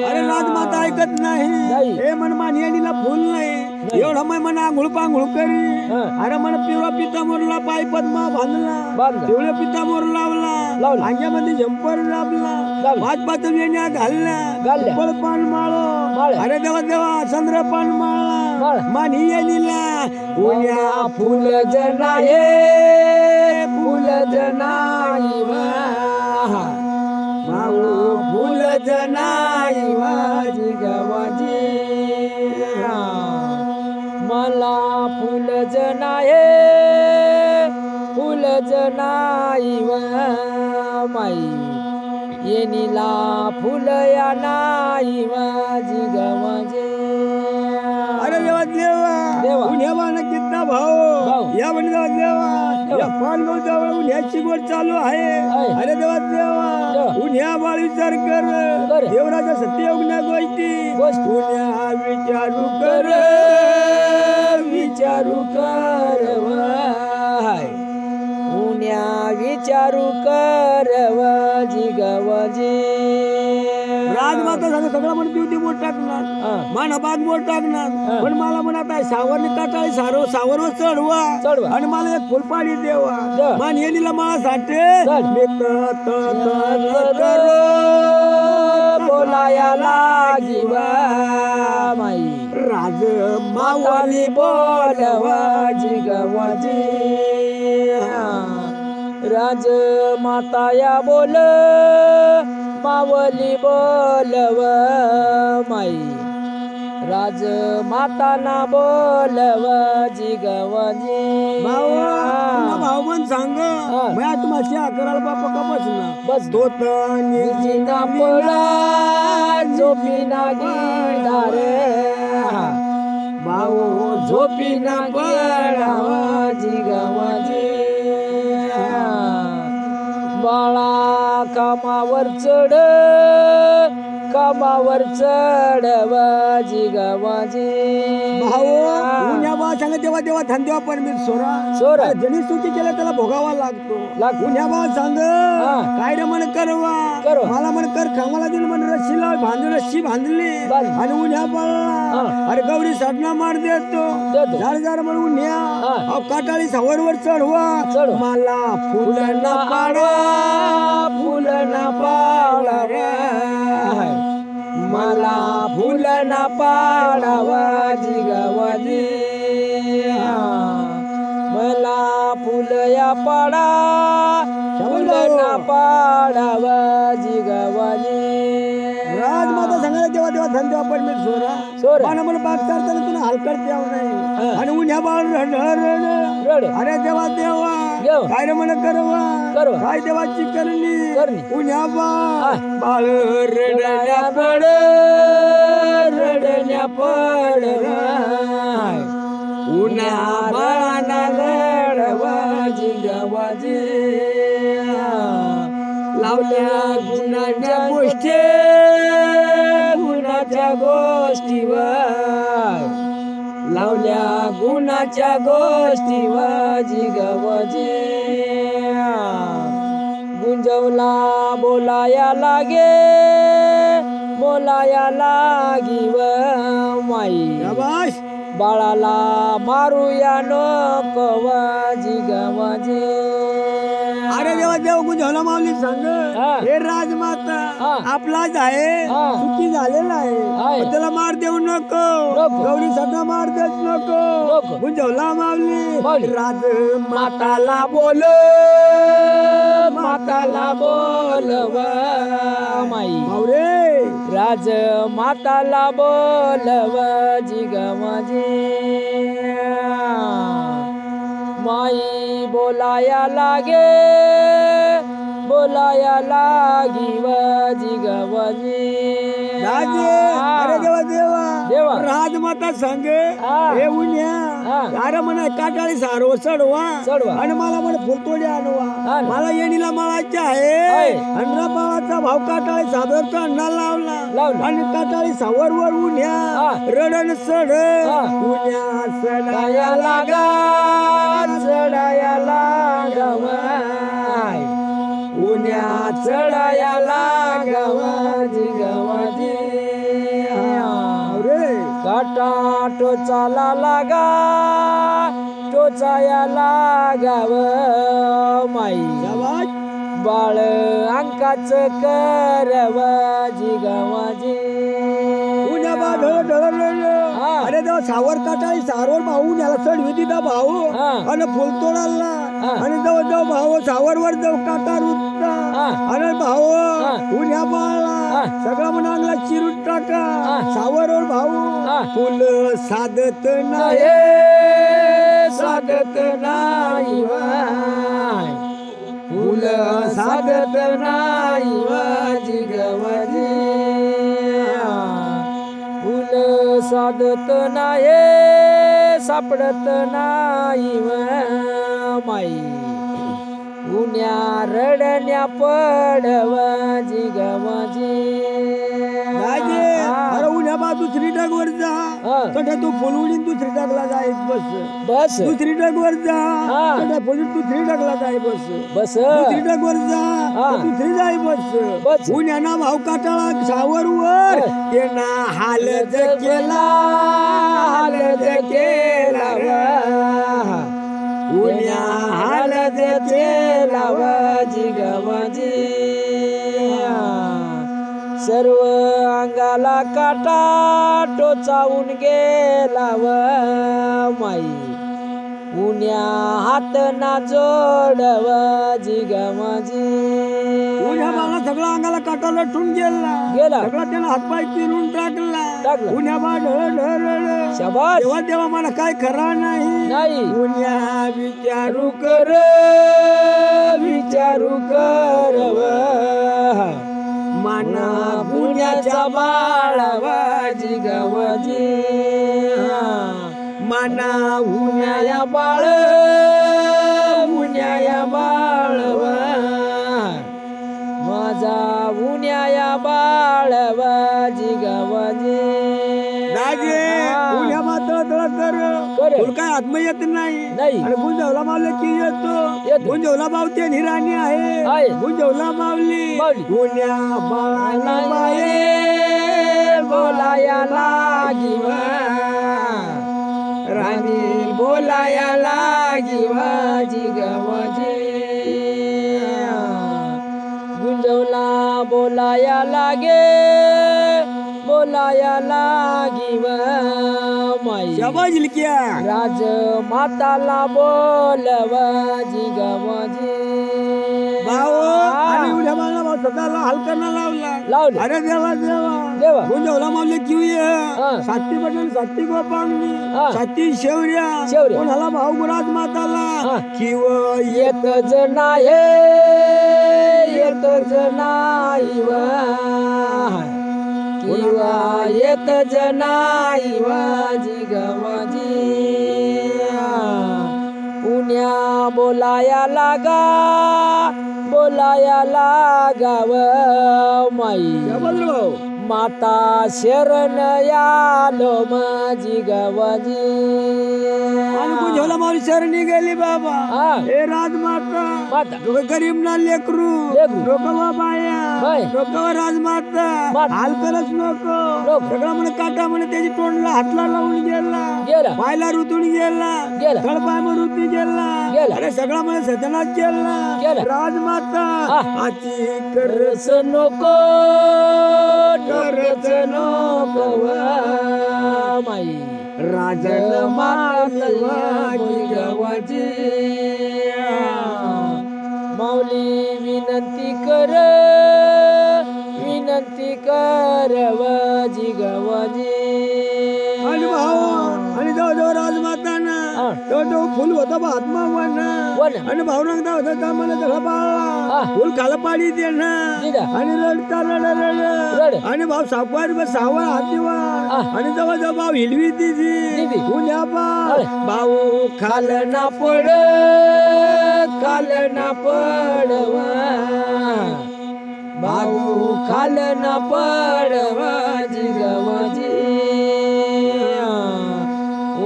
अरे राजमाता ऐकत नाही नाही. हे मन मानियानीला फुल नाही एवढा मै मन आंघोळ पांघोळ करी हा. अरे मन पिवळा पितांबरला पाय पद्मा बांधला बांधला. पिवळ्या पितांबर लावला लावला. अंग्यामध्ये झंपर लाभला लावला. पाच पाच वेण्या घालल्या घालल्या. पळ पान माळो माळ्या. अरे देवा देवा चंद्र पान माळा माळा. मानियानीला उन्या फुल जनाये फुल जनाई माऊ फुल जनाई वाजी गवाजी मला फुल जनाये फुल जनाई माई येनीला फुल या नाही वाजी गवाजी अरे देवा देवा देवा. उन्या कितना भाऊ. भाऊ या म्हणजे देवा देवा या पानगाव जवळ उन्ह्याची गोड चालू आहे आहे. अरे देवा देवा देवा. उन्ह्या बाळ विचार कर कर. देवराच्या सत्ययोगण्या गोष्टी गोष्टी. उन्ह्या विचारू कर विचारू कर वाय. उन्या विचारू कर वाजी गवाजी राजमाता सांग सगळं म्हणून दिवटी मोठ टाकणार हा. माना बाग मोठ टाकणार हा. पण मला म्हणत आहे सावरने काटाळी सावरवर चढवा चढवा. आणि मला एक फुलपाडी देवा देवा. मान येणीला मला साठे चढ. बोलाया लागी माई राज मावाली बोलवाजी गवाजी राज माताया बोल मावली बोलव माई राज माताना बोलवाजी गवाजी भाऊ पण सांग भया तुम्हाला अकराला बापा का बसना बस तो जिना पळा झोपीना गिडारे भाऊ झोपीना पळावाजी गवाजी बाळा कामावर चढ वाजी ग वाजी भाऊ उन्या बा सांग देवा देवा धंदेवा परमेश्वरा सोरा जनी स्तुती केलं त्याला भोगावा लागतो उन्या बा सांग काय रे म्हण करवा मला म्हण कर कामाला दिल म्हण रस्सी लाव रस्सी बांधली आणि उन्या पडला अरे गौरी साधना मार देतो झाड झाड म्हण उन्या काटाळी सावरवर चढवा मला फुल ना पाडवा मला फुल ना पाडावा जिगावाजी मला फुल या पाडा फुल ना पाडावा जिगावाजी राजमाता सांगायला देवा देवा धंदेवा परमेश्वरा मला मला बाग चारताना तुला हलकट द्याव नाही आणि उन्ह्या बाळ अरे देवा देवा काय रे म्हण करवा काय देवाची करणी उन्ह्या बाळ रडण्या पड उन्ह्या बाळाला लढवाजी गवाजी लावल्या गुणाच्या गोष्टीवर लावल्या गुणाच्या गोष्टीवर जिगवजी गुंजवला बोलाया लागिव माई बाळाला मारूया नको वाजी गवाजी अरे देवा देव गुंजवला माऊली सांग हे राजमाता आपलाच आहे चुकी झालेला आहे त्याला मार देऊ नको गौरी सदा मार देत नको गुंजवला माऊली राज माताला बोल माई मावरे राज माताला बोलव जिगमजी माई बोलाया लागिव जिगवजी अरे देवा देवा देवा राजमाता सांग हे उन्या अरे म्हण काटाळी सारव चढवा आणि मला म्हण फुलतोडी आणवा मला येणीला माळाची आहे आणि बाळाचा भाव काटाळी सावरचा अंडा लावला आणि काटाळी सावरवर उन्या रडण चढ उन्या चढाया लागाव उन्या चढाया लागावाजी गवाजी काटा टोचाया लागाव माई बाळ अंकाच करव जिगवाजी उन्या बा अरे देवा सावर काटाळी सारवर भाऊ याला चढवी दिला भाऊ आणि फुलतोडाला आणि जवळ जवळ भाऊ सावरवर जाऊ काटा रुतला अरे भाऊ उन्या बाळा सगळा म्हणाला चिरून टाका सावरवर भाऊ फुल साधत नाही फुल साधत नाही वाजी गवाजी फुल साधत नाही सापडत नाही माई उन्या रडण्या पडव जिगवाजी अरे उन्या बा दुसरी डगवर जा कठे तू फुलवडीन दुसरी डगला जाय बस दुसरी डगवर जा कठे फुलून दुसरी डगला जाय बस दुसरी डगवर जा दुसरी जाय बस उन्या ना भाऊ काटाळा सावरवर ते ना हालत केला उन्या हालत केला वाजी गवाजी सर्व अंगाला काटा टोचावून गेला माई उन्या हात ना जोडव जिगमजी उन्या बाळा सगळा अंगाला काटा लटून गेला सगळा त्याला हातपाय चिरून टाकला उन्या बा शाबास देवा देवा मला काय खरा नाही उन्या विचारू कर माना पुण्याच्या बाळावा जिगवजी माना उन्या बाळ बरं. फुल काय आत्म येत नाही नाही. आणि गुंजवला मावले की येतो गुंजवला मावते निराणी आहे. आहे गुंजवला मावली माऊली. पुण्या बाळाला बाये बोलाया लागिव राणी बोलाया लागिव जिगवजी गुंजवला बोलाया लागे बोलाया लागिव माई शाबाश लिखिया राज माताला बोलव जिगवजी भाऊ आणि उद्या मला भाऊ स्वतःला हलकना लावला लावलं. अरे देवा देवा. देवा गुंजवला मावले किव हा. साती बटन साती गोपांगणी हा. साती शेवऱ्या शेवऱ्या. कोणाला भाऊ गुराज माताला हा. किव येतच नाही येतच नाही किंवा येतच नाही जिगवजी पुण्या बोलाया लागा बोलाया लागाव माई भाऊ माता शरण यालो माझी गवजी आणि गुंजवला मावली शरणी गेली बाबा हा. ए राजमाता माता. गरीब ना लेकरू लेकरू. डोकवा बाया बाय. डोकवा राजमाता माता. हाल करच नको नको. सगळं म्हणे काटा म्हणे त्याची तोंडला हातला लावून गेला गेला. पायला रुतून गेला गेला. तळपाय मग रुतून गेला गेला. अरे सगळा म्हणे सदनात गेला गेला. राजमाता हा. आची करस रस नको करच नको माई राजन मातली गवजी माऊली विनंती कर वजी गवजी आणि भाऊ आणि जो राजमाताना हा. तो फुल होता महात्मा वन. आणि भाऊ रंगता होता त्या मला जगा हा. बाळा फुल खाला पाडी दे ना दिला. आणि रडता रड रड. आणि भाऊ सापवार सावा हात दिवा हा. आणि जवळ जवळ भाऊ हिलवी तिची दिली. उन्या अरे. भाऊ खाल ना पड खाल ना पडव भाऊ खाल ना पडव जिगवजी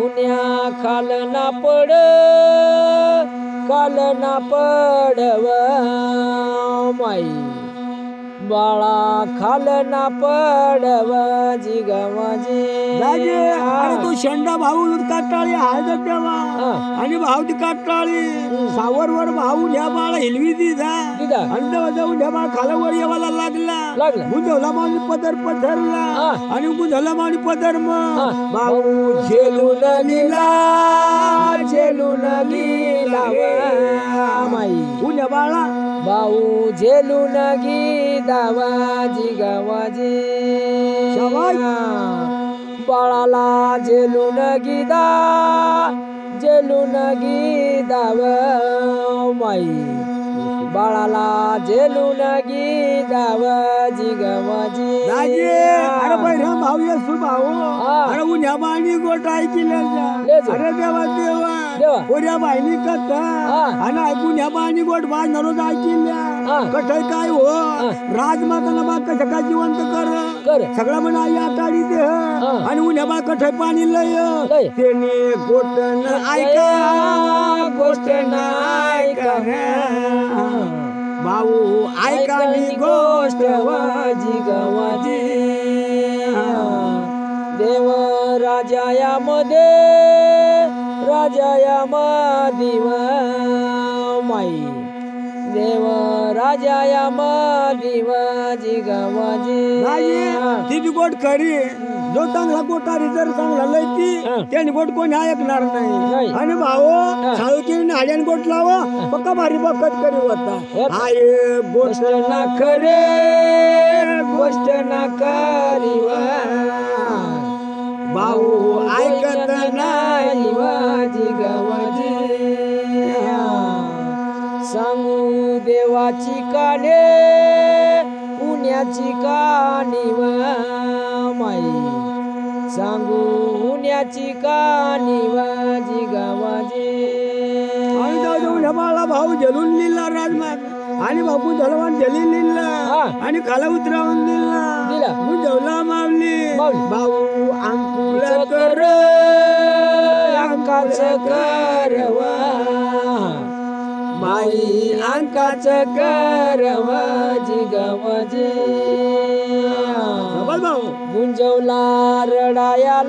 उन्या खाल ना पड खाल ना पडव माई बाळा खाल ना पडव जिगवजी राजे अरे तो शेंडा भाऊ काटाळी हाय तेव्हा हा. आणि भाऊ ती काटाळी सावरवर भाऊ ह्या बाळा हिलवी दिला दिला. आणि तेव्हा जाऊन ह्या बाळा खालावर येवाला लागला लागला. गुंजवला मावली पदर पधरला हा. आणि गुंजवला मावली पदर मग हा. भाऊ झेलून लिला झेलून लिला माई उन्या बाळा भाऊ झेलून गीदावा जिगवाजी शाबास. बाळाला झेलून गीदाव माई बाळाला झेलून गीदाव जिगवाजी राजे अरे बैरा भाऊ येसू भाऊ हा. अरे उन्या बाणी गोट ऐकिले लेजो. अरे देवा देवा. देवा कोऱ्या बाईनी कथा हा. आणि ऐकून ह्या बाणी गोट बांधणार हा. ऐकिल्या कठय काय हो राजमाताला बा कसं काय जिवंत कर सगळं म्हणा आई आटाडी दे आणि उन्या बा कठय पाणी लय लय. त्याने गोट न ऐका गोष्ट न ऐका भाऊ ऐका नी गोष्ट वाजी गवाजी देव राजायामध्ये राजायामदिव माई देव राजायामदिव जिगवाजी ती बी गोट खरी जो चांगला गोटारी जर चांगला लय ती त्याने गोट कोणी ऐकणार नाही नाही. आणि भाऊ साळुकी हाड्यान गोट लाव पक्का भारी बकत करी होता आय गोष्ट ना खरे गोष्ट ना करीवा भाऊ ऐकत नाही वाजी गवाजी सांगू देवाची काने पुण्याची कानी माई सांगू पुण्याची कानी वाजी गवाजी आणि जाऊ मला भाऊ जलून लिहिला राजमात आणि बापू जलवान जली लिहिला आणि खाला उतरावून दिला गुंजवला मावली भाऊ अंकुल कर अंका अंकाच करवा माई अंकाच करवा जिगवजी गुंजवला रडाया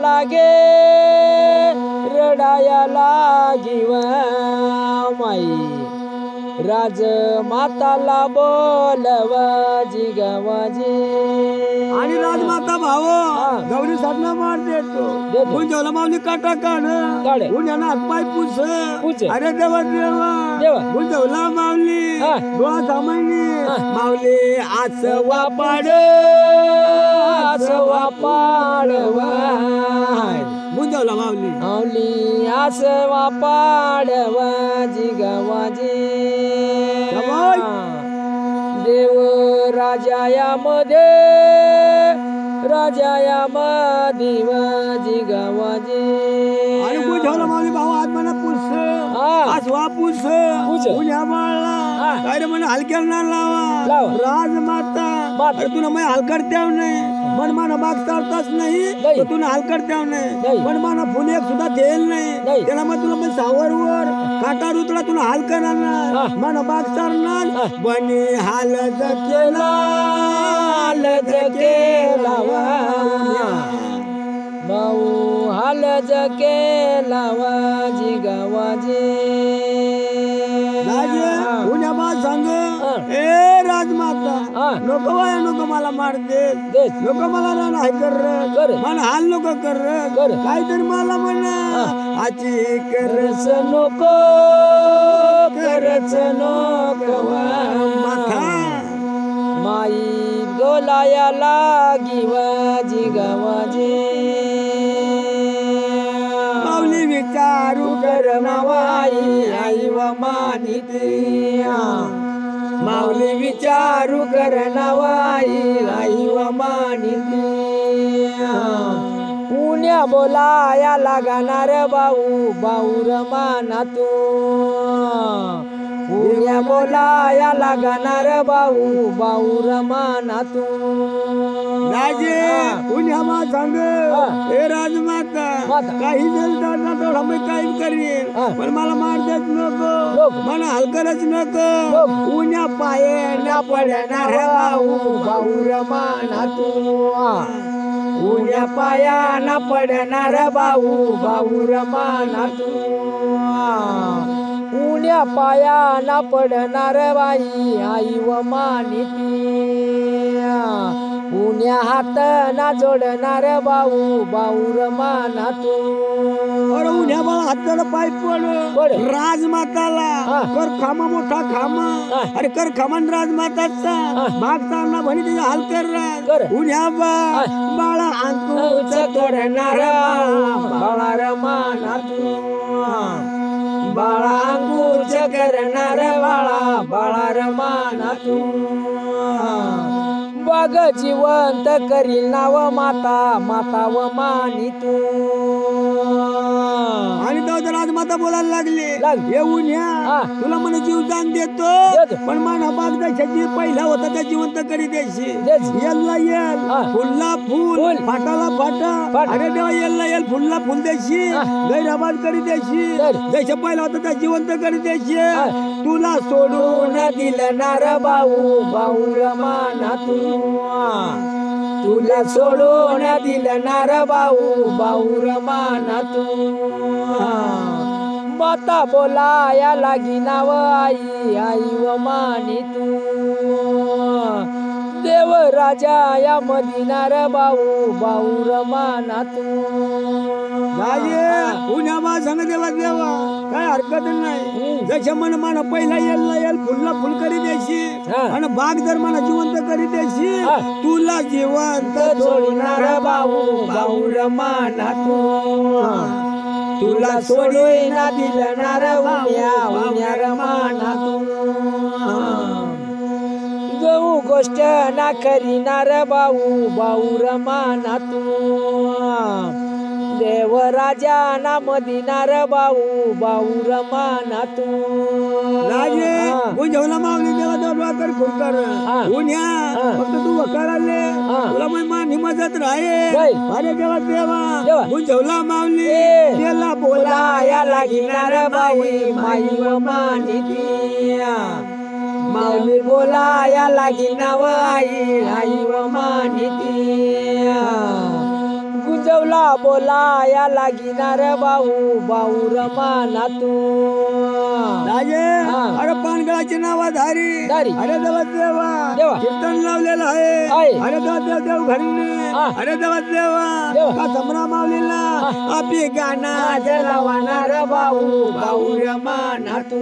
लागिव माई राज माताला बोलव जिगवजी आणि राजमाता भाव गौरी साधना मार देतो गुंजवला माऊली काटा काढ गुंजाना हातपाय पुस अरे देवा देवा गुंजवला माऊली डोळा सामायनी माऊली आसवा पाड गुंजवला माऊली आसवा पाडवा जिगवाजी देव राजायामध्ये जिगवाजी आणि गुंजवला माऊली भाऊ आत्माना पुस आसवा पुस गुंजा माळला काय रे म्हणे हलक्याला लावा राजमाता अरे तुला मी हलकट द्याव नाही मन माना बाग चालताच नाही तुला हलकट द्याव नाही मन माना फुल एक सुद्धा देईल नाही त्याला मग तुला मी सावरवर काटा रुतला तुला हाल करणार मन बाग चालणार बनी हालत केला भाऊ हालज केला जिगवाजी उन्या बा सांग ए राजमाता नको वाया नको मला मार दे नको मला नाही कर मला हाल नको कर काहीतरी मला म्हण आची करच नको माई गोलाया लागिव जिगवाजी माऊली विचारू कर नवाई आई व मानिती माऊली विचारू कर नवाई आई व मानिती पुण्या बोलाया लागणार बाऊर माना तू पुण्या बोलाया लागणार बाऊर माना तू राजे पुण्या मा सांग ए राजमाता काही जल थोडा मी काही करीन पण मला मार देत नको मला हलकरच नको पुण्या पाये ना पडणार बाऊर माना तू पुण्या पाया ना पडणार बाऊर माना तू पुण्या पाया ना पडणार बाई आई व मानिती पुण्या हात ना जोडणार बाऊर माना तू अरे उन्या मला हाताला पाय पड राजमाताला कर खामा मोठा खामा अरे कर खामान राजमाताचा भाग चालना म्हणे तिचा हाल कर उन्या बाळा अंकुच करणार बाळार माना तू बाळा अंकुच करणार बाळार माना तू बघ जिवंत करील नाव माता व मानी तू आणि तेव्हा राजमाता बोलायला लागले येऊन या तुला म्हणे जीवदान देतो पण माना बाग देशाची पहिला होता त्या जिवंत करी द्यायची येलला येल फुलला फुल फाटाला फाटा अरे देवा येलला येल फुलला फुल द्यायची गैराबाद करी द्यायची देश पहिला होता त्या जिवंत करी द्यायची तुला सोडून दिलं नार बाऊर माना तू तुला सोडून दिलं नार बाऊर माना तू माता बोलाया लागी नाव आई व मानी तू देव राजा या मदिनार बाऊर माना तू पुण्या बा सांग देवा काय हरकत नाही जशा मन माना पहिला येल फुलला फुल करी द्यायची आणि बाग जर मला जिवंत करी द्यायची तुला जिवंत सोडणार बाऊर माना तू तुला सोडून दिलणार उन्या माना तू जाऊ गोष्ट ना करीनार बाऊर माना तू देव राजा ना मदिनार बाऊर माना तू राजे जेवला मावली देवा देवा कर खुरकर उन्या फक्त तू वकार आले तुला मान हिमत राहे अरे देवा देवा जेवला मावली देला बोलाया लागणार बाई माई व मानितिया माऊली बोलाया लागीनाव आई आई व मानितिया गुंजवला बोलाया लागीनार भाऊ भाऊ रमाना तू राजे अरे पानगळाची नावा धारी अरे देवा देवा कीर्तन लावलेलं आहे अरे देवा देव देव घरी अरे देवा देवा का समरा मावलीला आपली गाणा जलावणार भाऊ भाऊ रमाना तू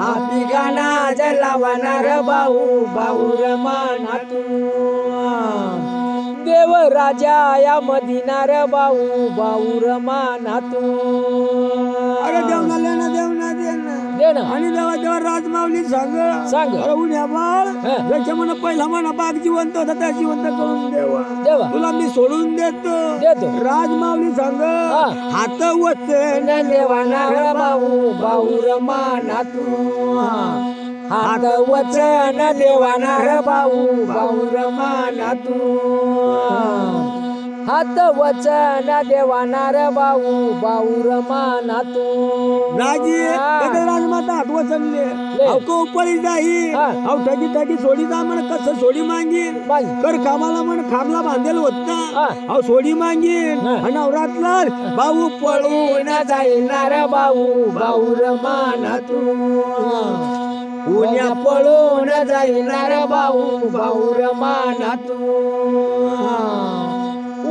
आपली गाणा जलावणार भाऊ भाऊ रमाना तू देव राजा या मदिनार भाऊ भाऊ रमाना तू अरे देवना लेना देवना देना आणि देवा देवा राज माऊली सांग अरे उन्या बाळ ज्याच्या मन पहिला म्हणा बाग जिवंत होता त्या जिवंत करून देवा तुला मी सोडून देतो राज माऊली सांग हात वचन देवाना भाऊ भाऊ रमाना तू हात वचन देवाना भाऊ भाऊ रमाना तू हात वचन देवानार भाऊ भाऊ रमाना तू राजी राजमाता हात वचनले अवको उपरी जाई अव ठगी ठगी सोडी जा म्हण कसं सोडी मागीन कर कामाला म्हण खामला बांधेल होता अव सोडी मागीन नवरातला भाऊ पळून जाईनार भाऊ भाऊ रमाना तू उन्या पळून जाईनार भाऊ भाऊ रमाना तू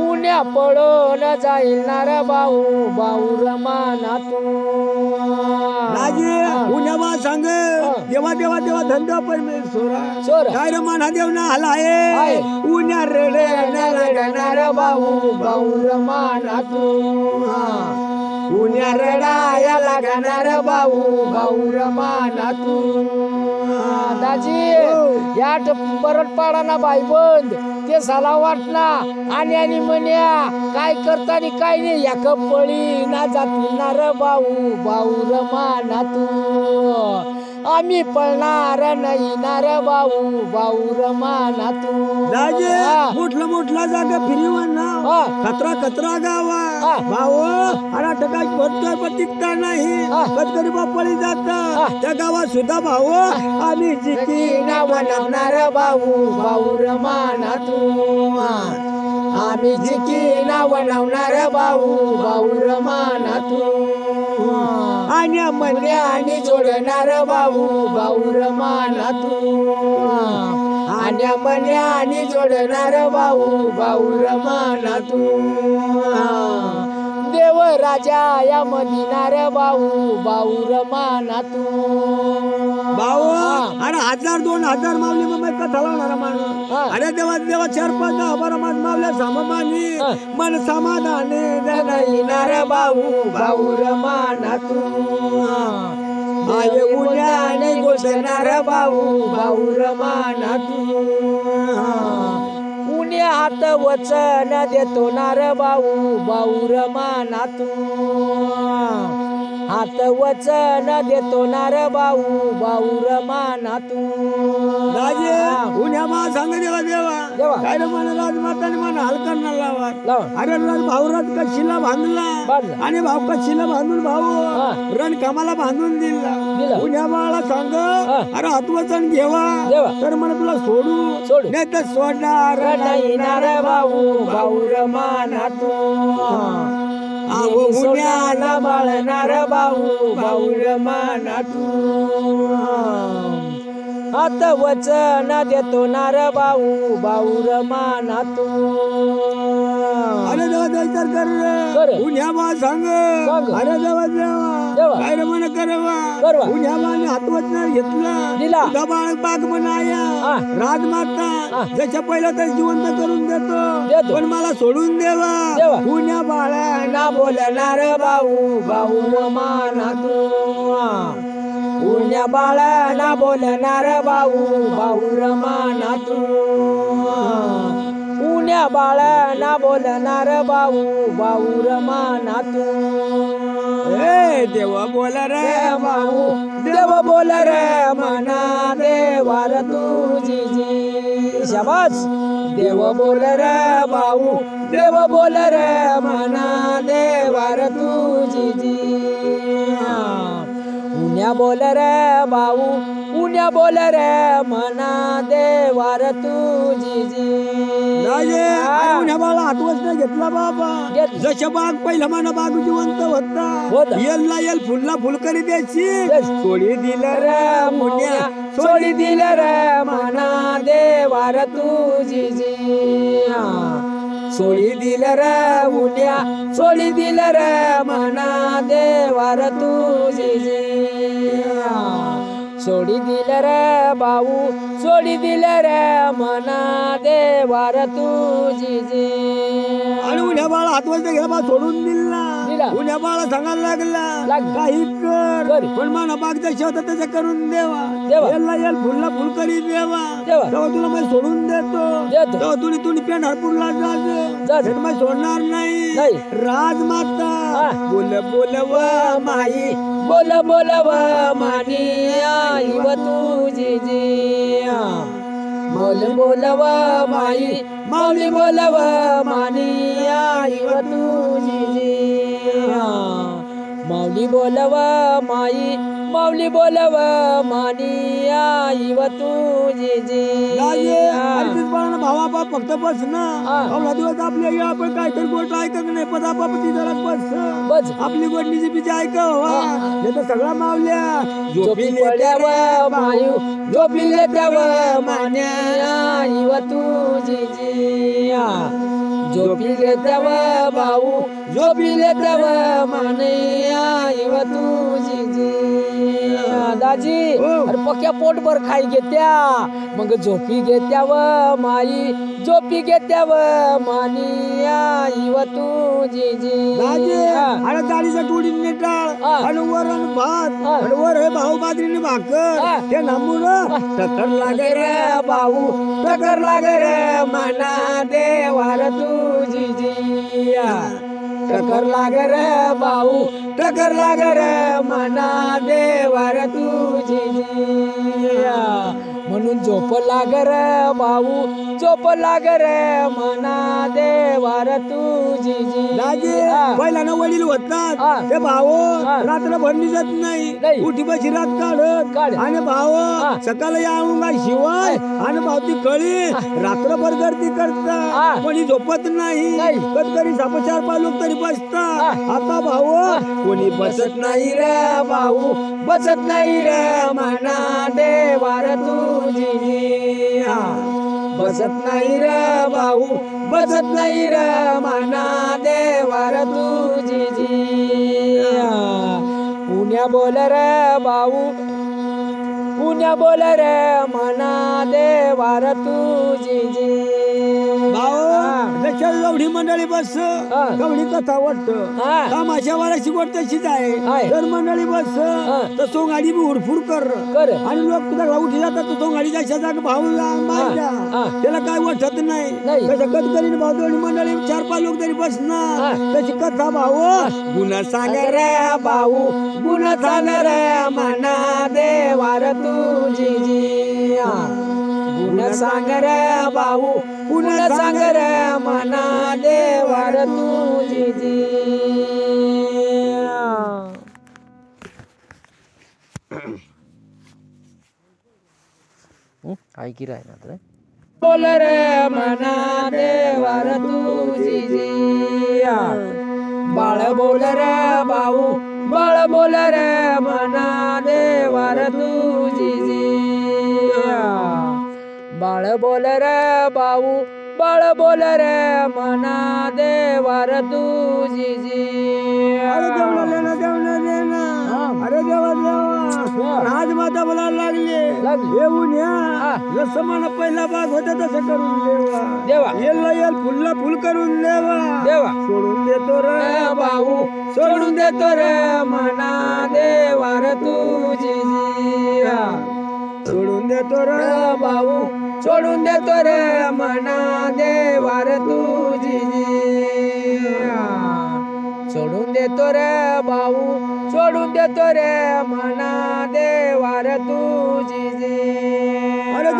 उन्या पळून जाईनार भाऊ भाऊ रमाना तू राजे उन्या बा सांग देवा देवा देवा धंदा परमेश्वरा काय रमाना देवना हलाय उन्या रडे रडणार भाऊ भाऊ रमाना तू उन्या रडाया लागणार भाऊ भाऊ रमाना तू दाजी या परत पाडा ना बाई बंद ते साला वाटना आणि म्हण्या काय करतानी काय नाही या कपळी ना जातीनार भाऊ भाऊ रमाना तू आम्ही पळणार नाही नार भाऊ भाऊ रमाना तू मोठला मोठला जागा फिरवण ना कचरा कचरा गावा भाऊ अरे टकाच भरतोय पण टिकता नाही कधीकधी बापळी जात त्या गावात सुद्धा भाऊ आम्ही जिकी ना बनवणार भाऊ भाऊ रमाना तू आम्ही जिकी ना बनवणार भाऊ भाऊ रमाना तू आणि मन्यानी जोडणार भाऊ भाऊ रमाना तू आणि मन्यानी जोडणार भाऊ भाऊ रमाना तू देव राजा या मदिनार भाऊ भाऊ रमाना तू भाऊ अरे 1000-2000 मावली मग कथा लावणारा माणूस अरे देवा देवा 4-5 10 मावल्या सममानी मन समाधाने देणार भाऊ भाऊ रमाना तू आये उन्याने गोसणार भाऊ भाऊ रमाना तू उन्या हात वचन देतो नार भाऊ भाऊ रमाना तू हात वचन देतो नार भाऊ भाऊ रमाना तू उन्या मा सांग देवा देवा काय रे मन राजमाताने मन हलकन लावा अरे भाऊराज कशीला बांधला आणि भाऊ कशीला बांधून भाऊ रण कामाला बांधून दिला उन्या बाळा सांग अरे हात वचन घेवा तर मन तुला सोडू नाही तर सोडणार नाही नार भाऊ भाऊ रमाना तू उन्याला बाळणार भाऊ भाऊ रमाना तू हात वचन देतो नार भाऊ भाऊ रमाना तू अरे देवा देवा कर उन्या बा सांग अरे देवा देवा काय रे मन करवा उन्या बाने हात वचन घेतलं दिला बाळ बाग बनाया राजमाता ज्याच्या पहिला तर जिवंत करून देतो पण मला सोडून देवा उन्या बाळांना बोलणार भाऊ भाऊ रमाना तू उन्या बाळांना बोलणार भाऊ भाऊ रमाना तू उन्या बाळांना बोलणार भाऊ भाऊ रमाना तू देवा बोला रे भाऊ देवा बोल रे मना देवार तुझी जी शाबास देव बोल रे भाऊ देव बोल रे मना देवार तुझी जी उन्या बोल रे भाऊ उन्या बोल रे मना देवार तुझी जी उन्या बाळा हातवच नाही घेतला बाबा जशा बाग पहिला माना बाग जिवंत होता येलला येल फुलला फुल करी द्यायची सोडी दिलं रे मुन्या सोडी दिलं रे मना देवार तुझी जी सोडी दिलं रे उन्या सोडी दिलं रे मना देवार तुझी जी सोडी दिलं रे भाऊ सोडी दिलं रे मना देवार तुझी जी आणि उन्या बाळा हातवच नाही घ्या बा सोडून दिला उन्या बाळा सांगायला लागला काही कर पण माना बाग जशा होता तसं करून देवा येलला येल फुलला फुल करी देवा तेव्हा तुला मी सोडून देतो तेव्हा तुनी पेंढ हरपूरला जात मी सोडणार नाही राजमाता बोल बोल व माई बोल बोल व मानी आई व तुझी जी बोल बोल व माई माऊली बोल व मानी आई व तुझी जी माऊली बोल व माई माऊली बोल व मानी आई व तुझी जी भावा बाप फक्त बस ना आपला दिवस आपले आपण काय तरी गोष्ट ऐकत नाही पदा बापती जरा बस आपली गोडणीची बीजी ऐकव सगळा मावल्या झोपिले त्याव मायू झोपिले त्याव मान्या आई व तुझी जी झोपिले त्याव भाऊ झोपिले त्याव माने आई व तुझी जी दाजी अरे पक्या पोटभर खाई घेत्या मग झोपी घेत्या व माई झोपी घेत्या व मानी आई व तुझी जी अरे डाळीचा टोळीने टाळ आणि वरण भात आणि वर हे भाऊ बाजरीने भाकर ते नामून टकर लागे रे भाऊ टकर लागे रे मना देवार तुझी जी टकर लागे रे भाऊ टकर लागे रे मना देवार तुझी जी म्हणून झोप लाग रे भाऊ झोप लाग रे मना देवार तुझी जी पहिला ना वडील होतात ते भाऊ रात्रभर निजत नाही उठी बशी रात काढत आणि भाऊ सकाळी या शिवाय आणि भाऊ ती कळी रात्रभर गर्दी करतात कोणी झोपत नाही कधी साप 4-5 लोक तरी बसतात आता भाऊ कोणी बसत नाही रे भाऊ बसत नाही रे मना देवार तुझी जी बसत नाही रे भाऊ बसत नाही रे मना देवार तुझी जी पुण्या बोल रे भाऊ पुण्या बोल रे मना देवार तुझी जी एवढी मंडळी बस एवढी कथा वाटत तमाशा वाल्याची गोष्ट तशीच आहे जर मंडळी बस तर सोंगाडी बी हुरफुर कर आणि लोक तुझ्या उठी जातात तर सोंगाडीच्या शेजारी भाऊ मारल्या त्याला काय वाटत नाही तसं कधी भाऊ दोन्ही मंडळी 4-5 लोक तरी बस ना त्याची कथा भाऊ गुन्हा सांग रे भाऊ गुन्हा सांग रे मना देवार तुझी जी गुन्हा सांग रे भाऊ पुन्हा सांग रे मना देवार तुझी जी ऐकी राय ना बोल रे मना देवार तुझी जी बाळ बोल रे भाऊ बाळ बोल रे मना देवार तुझी जी बाळ बोल रे भाऊ बाळ बोल रे मना देवार तुझी जी अरे देवा राजमाता बोलायला लागले येऊन या जसं मला पहिला भाग होता तसं करून देवा येल येल फुलला फुल करून देवा सोडून देतो रे भाऊ सोडून देतो रे मना देवार तुझी जी सोडून देतो रे भाऊ सोडून देतो रे मना देवार तुझी जी सोडून देतो रे भाऊ सोडून देतो रे मना देवार वार तुझी जी अरे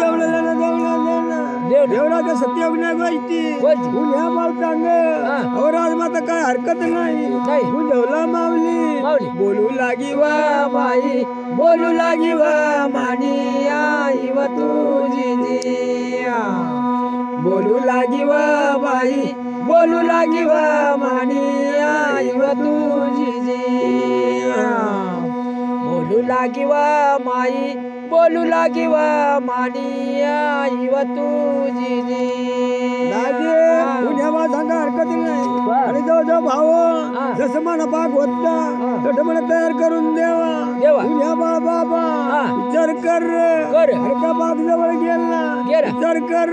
देवराज सत्यज्ञ गोष्टी उन्ह्या मावतांग अवराज माता काय हरकत नाही देवला माऊली बोलू लागी वा बाई बोलू लागी व मानी आई व तुझी जी बोलू लागी व बाई बोलू लागी व मानी आई व तुझी जी बोलू लागी व माई बोलू लागी व मानी आई व तुझी जी उन्ह्या सांगा हरकत नाही आणि जो भाव जसं मला बाग होता तसं मला तयार करून देवा उन्ह्या बाबा विचार कर का बाग जवळ गेला विचार कर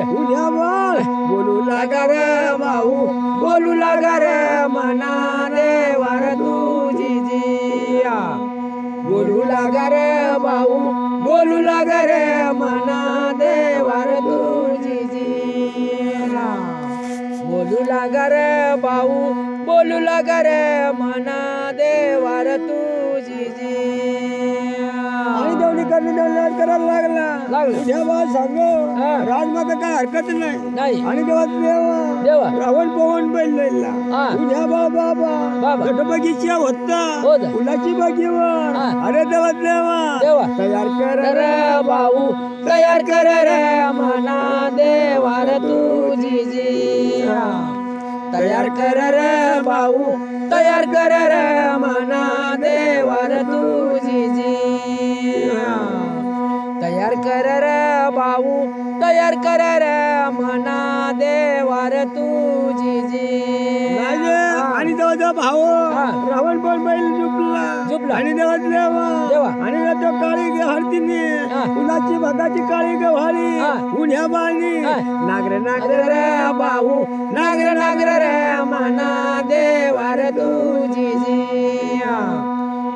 उन्ह्या बाळ बोलू लागा रे भाऊ बोलू लागा रे मना देवार तुझी जी बोलू लागा रे भाऊ बोलू लागा रे मना देवार तुझी जी बोलू लागा रे भाऊ बोलू लागा रे मना देवार तुझी जी आणि देवणी करणे करायला लागला उद्या बा सांग राजमाता काय हरकत नाही आणि देवा रावण पवन बैलला उद्या बाबा बगीचा होता फुलाची बागेवर अरे देवा तयार कर रे भाऊ तयार कर रे मना देवार तुझी जी तयार कर रे भाऊ तयार कर रे मना देवार तुझी जी तयार कर रे भाऊ तयार कर रे मना देवार तुझी जी आणि देवा भाऊ रावण पण बैल झुपला आणि देवा आणि तो काळी हरतीने फुलाची भगाची काळी गव्हाळी उन्ह्या बाणी नागर रे भाऊ नागर रे मना देवार तुझी जी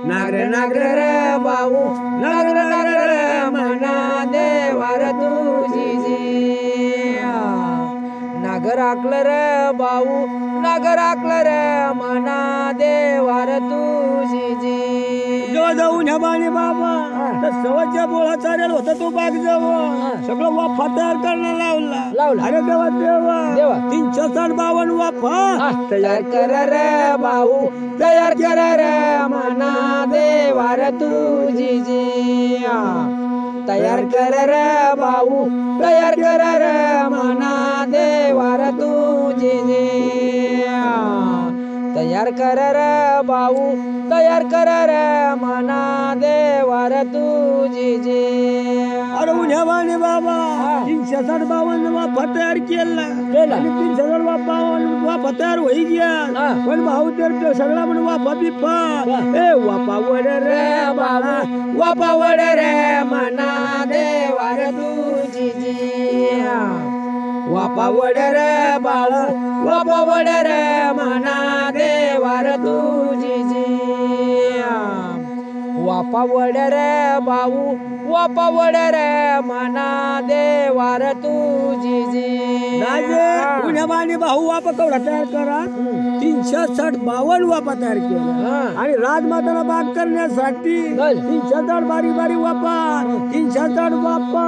नागर रे भाऊ नागर रे मना देवार तुझी जी नागर आकल रे भाऊ नागर आकल रे मना देवार तुझी जी उन्ह्या बाणी बाबा तर सवच्या बोळा चालेल होता तो बाग जवळ सगळं वाफा तयार करायला लावला अरे देवा 352 वाफा तयार कर रे भाऊ तयार कर रे मना देवार तुझी जी तयार कर रे भाऊ तयार कर रे मना देवार तुझी जी तयार कर रे भाऊ तयार कर रे मना देवार तुझी जी अरे उन्ह्या बाणी बाबा 352 वाफा तयार केला आणि 352 वाफा तयार होई गया पण भाऊ तर सगळा पण वाफा बिफा ए वाफा वड रे बाबा वाफा वड रे मना देवार तुझी जी वाफा वड रे बाळ वाफा वड रे मना देवार तुझी जी वाफा वड रे भाऊ वाफा वड रे मना देवार तुझी जी उन्ह्या बाणी भाऊ वाफा केवढा तयार करा 352 वाफा तयार केला आणि राजमाताला बाग करण्यासाठी 360 बारीक वाफा 360 वाफा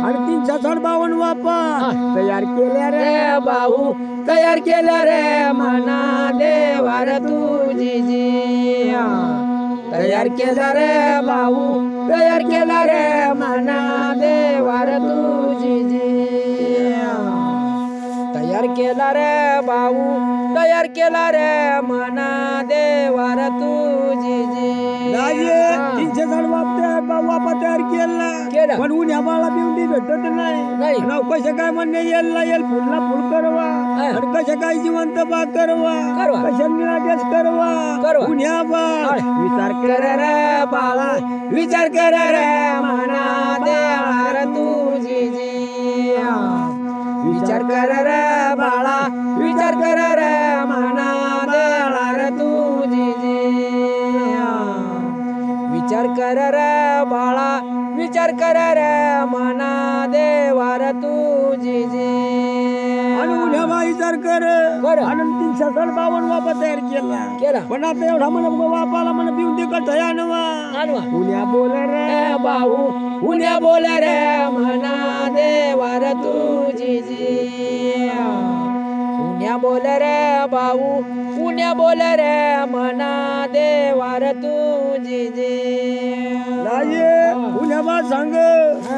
आणि 352 वाफा तयार केल्या रे भाऊ तयार केल्या रे मना देवार तुझी जी तयार केला रे भाऊ तयार केला रे मना देवार तुझी जी तयार केला रे भाऊ तयार केला रे मना देवार तुझी जी 360 वाफा तयार केला पण उन्ह्या बाळा बिवडी भेटत नाही कशा काय म्हणणे येल फुलला फुल करवा आणि कशा काय जिवंत बाग करवा कशा निराटेस करवा उन्ह्या बाळ विचार कर रे बाळा विचार कर रे मना देवार तुझी जी विचार कर रे बाळा विचार कर रे मना देवार तुझी जी विचार कर रे बाळा विचार कर रे मना देवार तुझी जी आणि उद्या बा विचार कर बरं. आणि 352 वापा तयार केला केला. पण आता एवढा म्हणा वापाला म्हणा पिऊन ते कठयानवा आणवा. उन्या बोल रे भाऊ पुण्या बोल रे म्हणा देवार तुझी जी पुण्या बोल रे भाऊ पुण्या बोल रे म्हणा देवार तुझी जी राजे उन्या बा सांग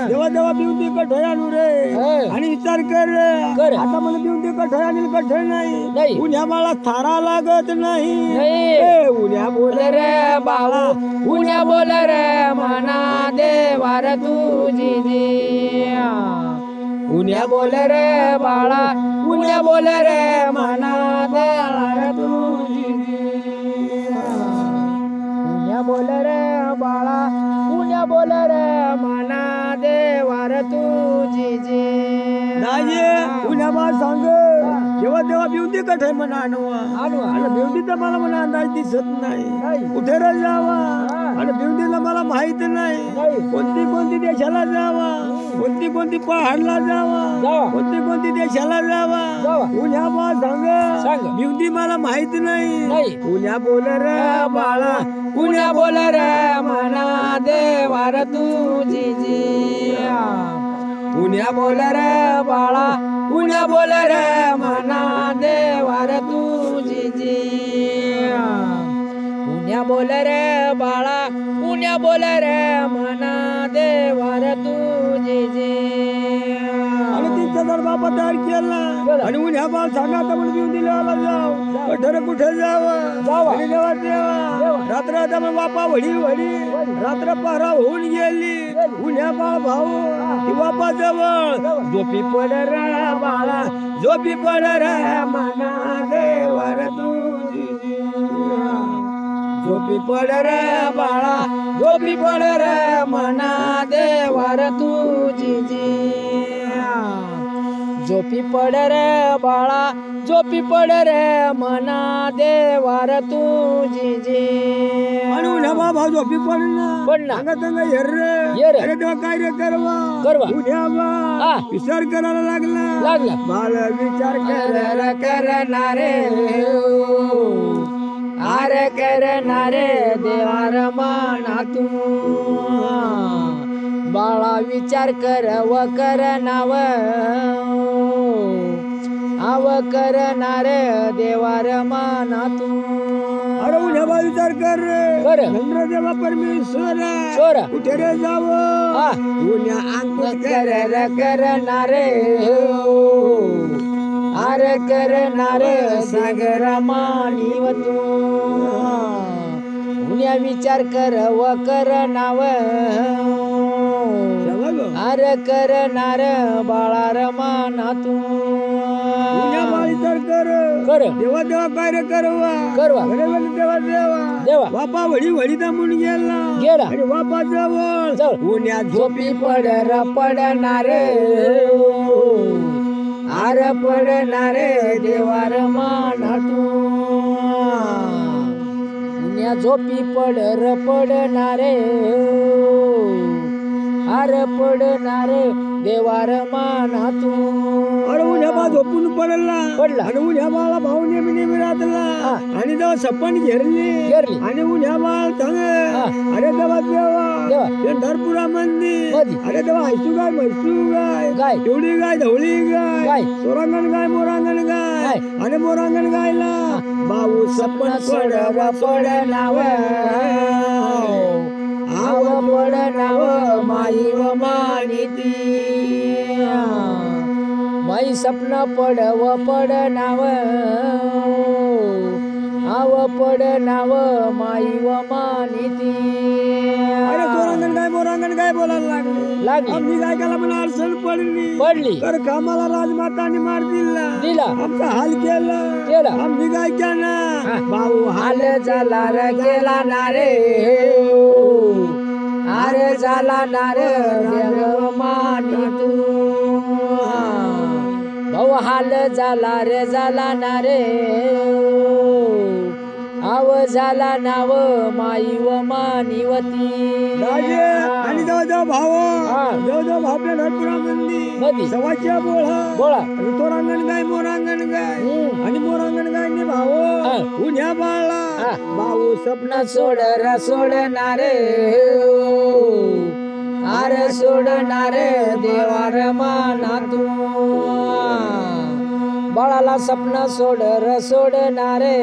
देवा देवा पिऊन ते कठयानू रे आणि विचार कर कर. आता मला पिऊन ते कठयानील कठय नाही. नाही उन्या मला थारा लागत नाही नाही. ए, उन्या बोल बोल रे भाऊ पुण्या बोल रे म्हणा देवार तुझी जी पुण्या बोल रे बाळा पुण्या बोल रे म्हणा देवार तुझी जी पुण्या बोल रे बाळा पुण्या बोल रे म्हणा देवार तुझी जी राजे उन्या बा सांग जेव्हा तेव्हा बिवती कठे म्हणा आणवा आणवा. आणि बिवतीचा मला म्हणा अंदाज दिसत नाही कुठे रे जावा आणि बिवतीला मला माहित नाही कोणती कोणती देशाला जावा कोणती कोणती पहाडला जावा जावा. कोणती देशाला जावा जावा. उन्या बा सांग. सांग बिवती मला माहित नाही नाही. उन्या बोल रे बाळा पुण्या बोल रे म्हणा देवार तुझी जी पुण्या बोल रे बाळा पुण्या बोल रे म्हणा देवार तुझी जी पुण्या बोल रे बाळा पुण्या बोल रे म्हणा देवार तुझी जी आणि 3,000 बापा तयार केला आणि उन्या बाळ सांगा आता म्हणून देऊन दिल्याला जाऊ कठर कुठे जावा आणि देवा देवा रात्र आता मग बापा वडी रात्र पहरा होऊन गेली उन्या बाळ भाऊ ती बापा जवळ झोपी पड रे बाळा झोपी पड रे मना देवर तुझी झोपी पड रे बाळा झोपी पड रे म्हणा देवार तुझी जी झोपी पड रे बाळा झोपी पड रे म्हणा देवार तुझी जी आणि उन्या बाळ भाऊ झोपी पडना पडना. अंगात येर येर. अरे तेव्हा काय रे करवा उन्या हा. विचार करायला लागला बाळ विचार करणारे आरे करणारे देवार माना तू बाळा विचार कर व कर नाव आव करणारे देवार माना तू अरे उन्या बाळ विचार कर चंद्र देवा परमेश्वर कुठे रे जाव उन्या अंकुश करणारे आरे करणारे सागर मानिव तू उन्या विचार कर व कर नाव आरे करणार बाळार माना तू उन्या बाळ विचार कर देवा देवा काय रे करवा देवा देवा बापा वडी दमून गेला आणि बापा जवळ उन्या झोपी पडणारे आर पडणारे देवार माना तू उन्या झोपी पडणारे आर पडणारे देवार माना तू अरे उन्या बा झोपून पडला आणि उन्या बाळा भाऊ नेहमी राहतला आणि जेव्हा सपन घेरली आणि उन्या बाळ सांग अरे देवा देवा पंढरपुरा मंदिर अरे देवा हैसू गाय म्हैसू गाय एवढी गाय धवळी गाय सोरांगण गाय मोरांगण गाय आणि मोरांगण गायला भाऊ सपन पडनाव आव पडनाव माई व मानिती माई स्वप्न पडनाव आव पडनाव माई व मानिती अरे सोरांगण गाय मोरांगण गाय बोलायला लागली आमची गायकाला पण अडचण पडली तर कामाला राजमाताने मार दिला आमचा हाल केला आमची गायकानं भाऊ हाल झाला रे गेला ना रे अरे झाला ना रे मानी तू भाऊ हाल झाला रे झाला ना रे आव झाला नाव माई व मानिवती आणि जेव्हा जो भाव हा. जो भावल्या घरपुरा नदी. मंदी सवाच्या बोळा बोळा तोरांगण गाय मोरांगण गाय आणि मोरांगण गाय ने भाव हा. उन्या बाळा हा. भाऊ सपना सोडणारे अरे सोडणारे देवार माना तू बाळाला सपन सोडणारे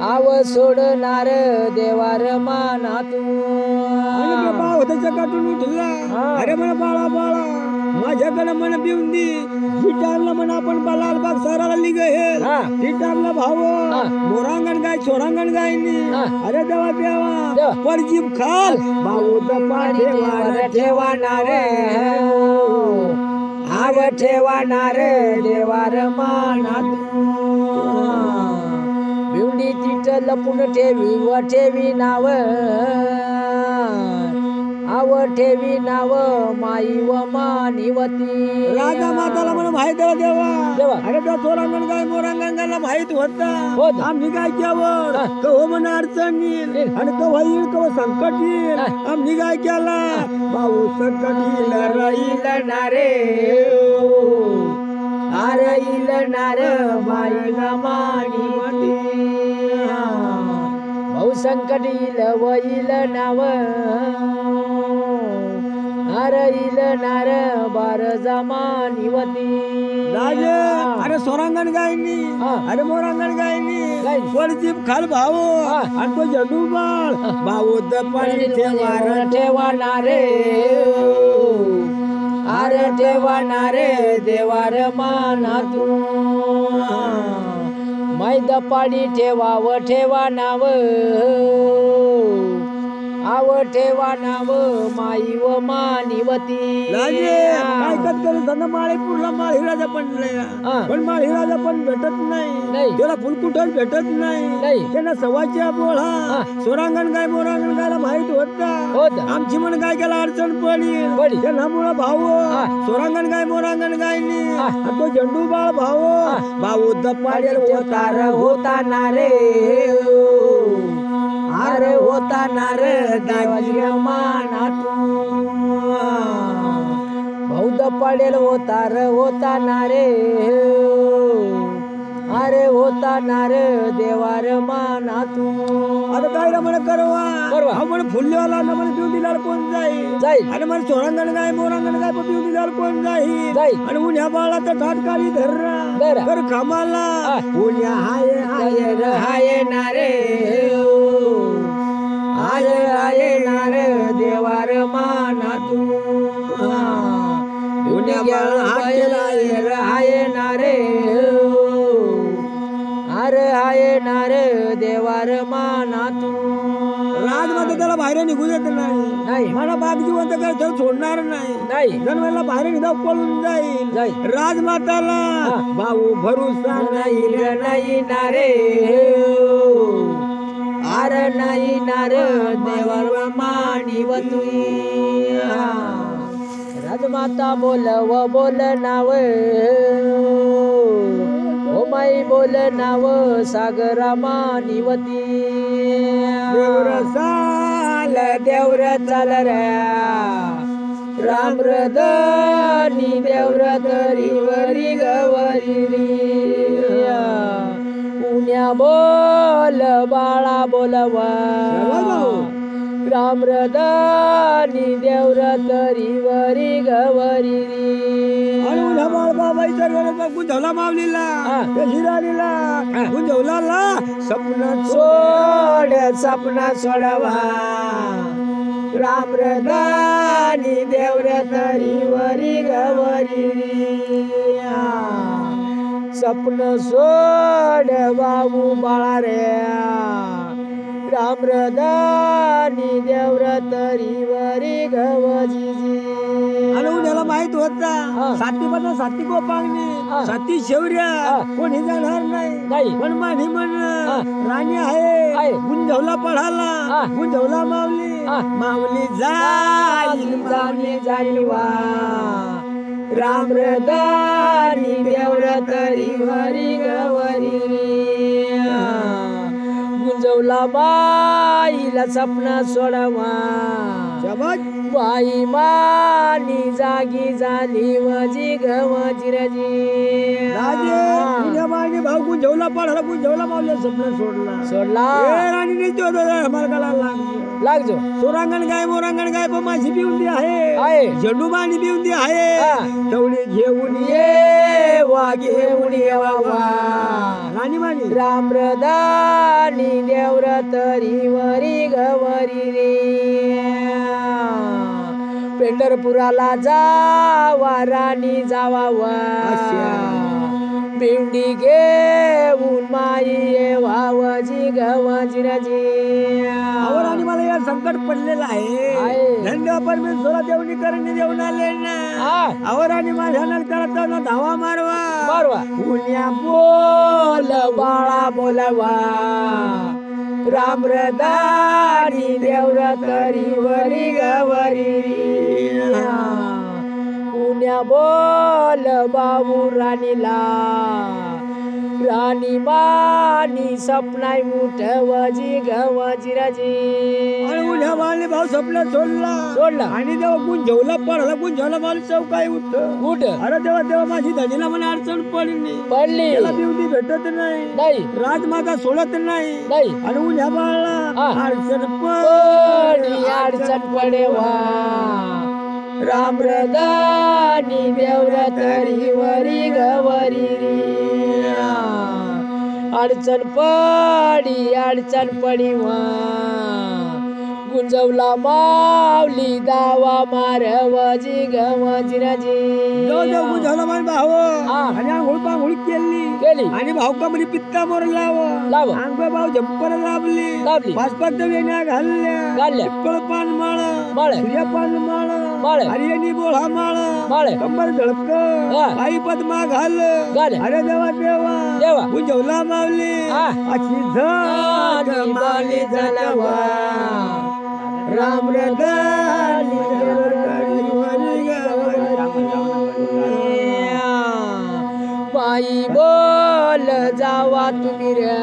आव सोडणार देवार माना तू आणि बाबा होत्याच्या काटून उठला हा. अरे मला बाळा बाळा माझ्याकडे मन पिऊन दी टाइमला म्हणा आपण बालालबाग सराला लिग हे हा. टाइमला भाव हा. मोरांगण गाय छोरांगण गायनी हा. अरे देवा देवा. देवा परजीव खाल भाऊ दपा देवार ठेवाणारे आव ठेवाणारे देवार माना तू भिवडी तिट लपून ठेवी नाव आव ठेवी नाव माई व मानिवती राजा माताला मला माहित देवा. देवा अरे त्या चोरांगण गाय मोरांगण गायला माहित होता. होता आम्ही काय केवर हा. कव मन अडचण येईल येईल. आणि कव येईल कव संकट येईल हा. आम्ही काय केला भाऊ संकट येईल राहील नारे अरे इल नार माई ग मानिवती भाऊ संकट इल वईल नाव अरे इल नार बार जमानिवती राजे अरे सोरांगण गायनी हा. अरे मोरांगण गायनी गायनी. वरजीप खाल भाऊ हा. आणि तो झेंडू बाळ भाऊ दपाणी ठेवार ठेवाणारे अरे ठेवाणारे देवार माना तू मैद पाडी ठेवा नाव आव ठेवा नाव माई व मानिवती राजे काय करू धन माळे पुरला माळ हिराजा पडले हा. पण माळ हिराजा पण भेटत नाही नाही. त्याला फुलकुठच भेटत नाही. नाही त्याला सवाच्या बोळा हा. सोरांगण गाय मोरांगण गायला माहित होता. होता आमची म्हण गाय गेला अडचण पडली. पडली त्यांना मुळे भाऊ हा. सोरांगण गाय मोरांगण गायनी हा. आणि तो झेंडू बाळ भाऊ हा. भाऊ दपाडेल होता नारे अरे होता नार देवाजी माना तू बौद्ध पडेल होता नारे अरे होता नार देवार माना तू आता काय रे म्हणे करवा. हा म्हणे फुल्लेवाला ना म्हणे पिऊ दिल्यावर कोण जाईल आणि म्हणे सोरांगण गाय मोरांगण गाय पिऊ दिल्यावर कोण जाईल आणि उन्ह्या बाळा तर ठाटकाली धर्रा कर खामाला उन्ह्या हाय नारे आये नारे देवार माना तू उन्ह्या बाळा हाय नारे अरे हाय नारे देवार माना तू राजमाता त्याला बाहेर निघू देत नाही मला बाग जिवंत कर सोडणार नाही जन्माला बाहेर निघा पळून जाईल राजमाताला भाऊ भरोसा नाही नारे अरे नाही नार देवार मानिवती राजमाता बोल नाव ओ माई बोल नाव सागरा मानिवती देवर चाल रे राम रदानी देवर तरी वरी गवरी उन्या बोल बाळा बोलवा राम रदानी देवर तरी वरी गवरी गुंजवला मावलीला हिरालीला गुंजवला सपना सोडवा राम रदानी देवर तरी वरी गवरी सपन सोड बाबू बाळा रे राम रदानी देवर तरी वरी गवजी आणि उद्याला माहित होता साती बदल साती गोपांगणी साती शेवऱ्या कोणी जाणार नाही पण मानी म्हण राणी आहे गुंजवला पढाला गुंजवला मावली जाईल वा राम रदानी देवर तरी वरी गवरी गुंजव गुंजवला बाईला सपना सोडवा शाबास. बाई मानी जागी झाली वजी गवजिरजी राजे तुझ्या मागे भाऊ गुंजवला पडला गुंजवला मावल्या स्वप्न सोडला सोडला ए राणी ने तो मार्गाला लागलो लागजो सोरांगण गाय मोरांगण गाय पण माझी बिवंदी आहे आहे झेंडू बाणी बिवंदी आहे हा. तेवढी घेऊन ये वागे उडी वा राणी मानी रामरदानी देवरतरी वरी गवरी रे पंढरपुराला जावा राणी जावा पिंडी घेऊन माई वावजी गवजिरजी अहो राणी मला या संकट पडलेलं आहे आहे. धन्य परमेश्वरा देवनी करणी देऊन आले ना अहो राणी माझ्या नंतर ना धावा मारवा बरवा पुण्या बोल बाळा बोलवा रामरदानी देवरतरी वरी गवरी पुण्या बोल बाबू राणीला राणी मानी सपनाय मुठवजी गवजिरजी आणि उद्या मारले भाऊ सपना सोडला सोडला आणि तेव्हा गुंजवला पडला गुंजवला मला चौकाय उठ उठ अरे तेव्हा तेव्हा माझी धनीला मला अडचण पडली पडली त्याला बिवती भेटत नाही नाही राजमाता सोडत नाही नाही आणि उद्या बाळला हा. अडचण पडी अडचण पडेवा रामरदानी देवरतरी वरी गवरी अडचण पडी वा गुंजवला मावली दावा मारवजी गवजिरजी गुंजवला माझी भाऊ हा. आणि आंघोळ पांघोळ केली आणि भाऊ कमरी पित्ता मोर लाव. अंग भाऊ झंपर लाभली पाच पाच वेण्या घालल्या पिपळ पान माळ सूर्य पान माळ हरियाणी बोळा माळ कंबर धडक आई पद्मा घाल अरे देवा देवा गुंजवला मावली अशी झड मावली झाला रामरदानी बाई बोल जावा तुम्ही ऱ्या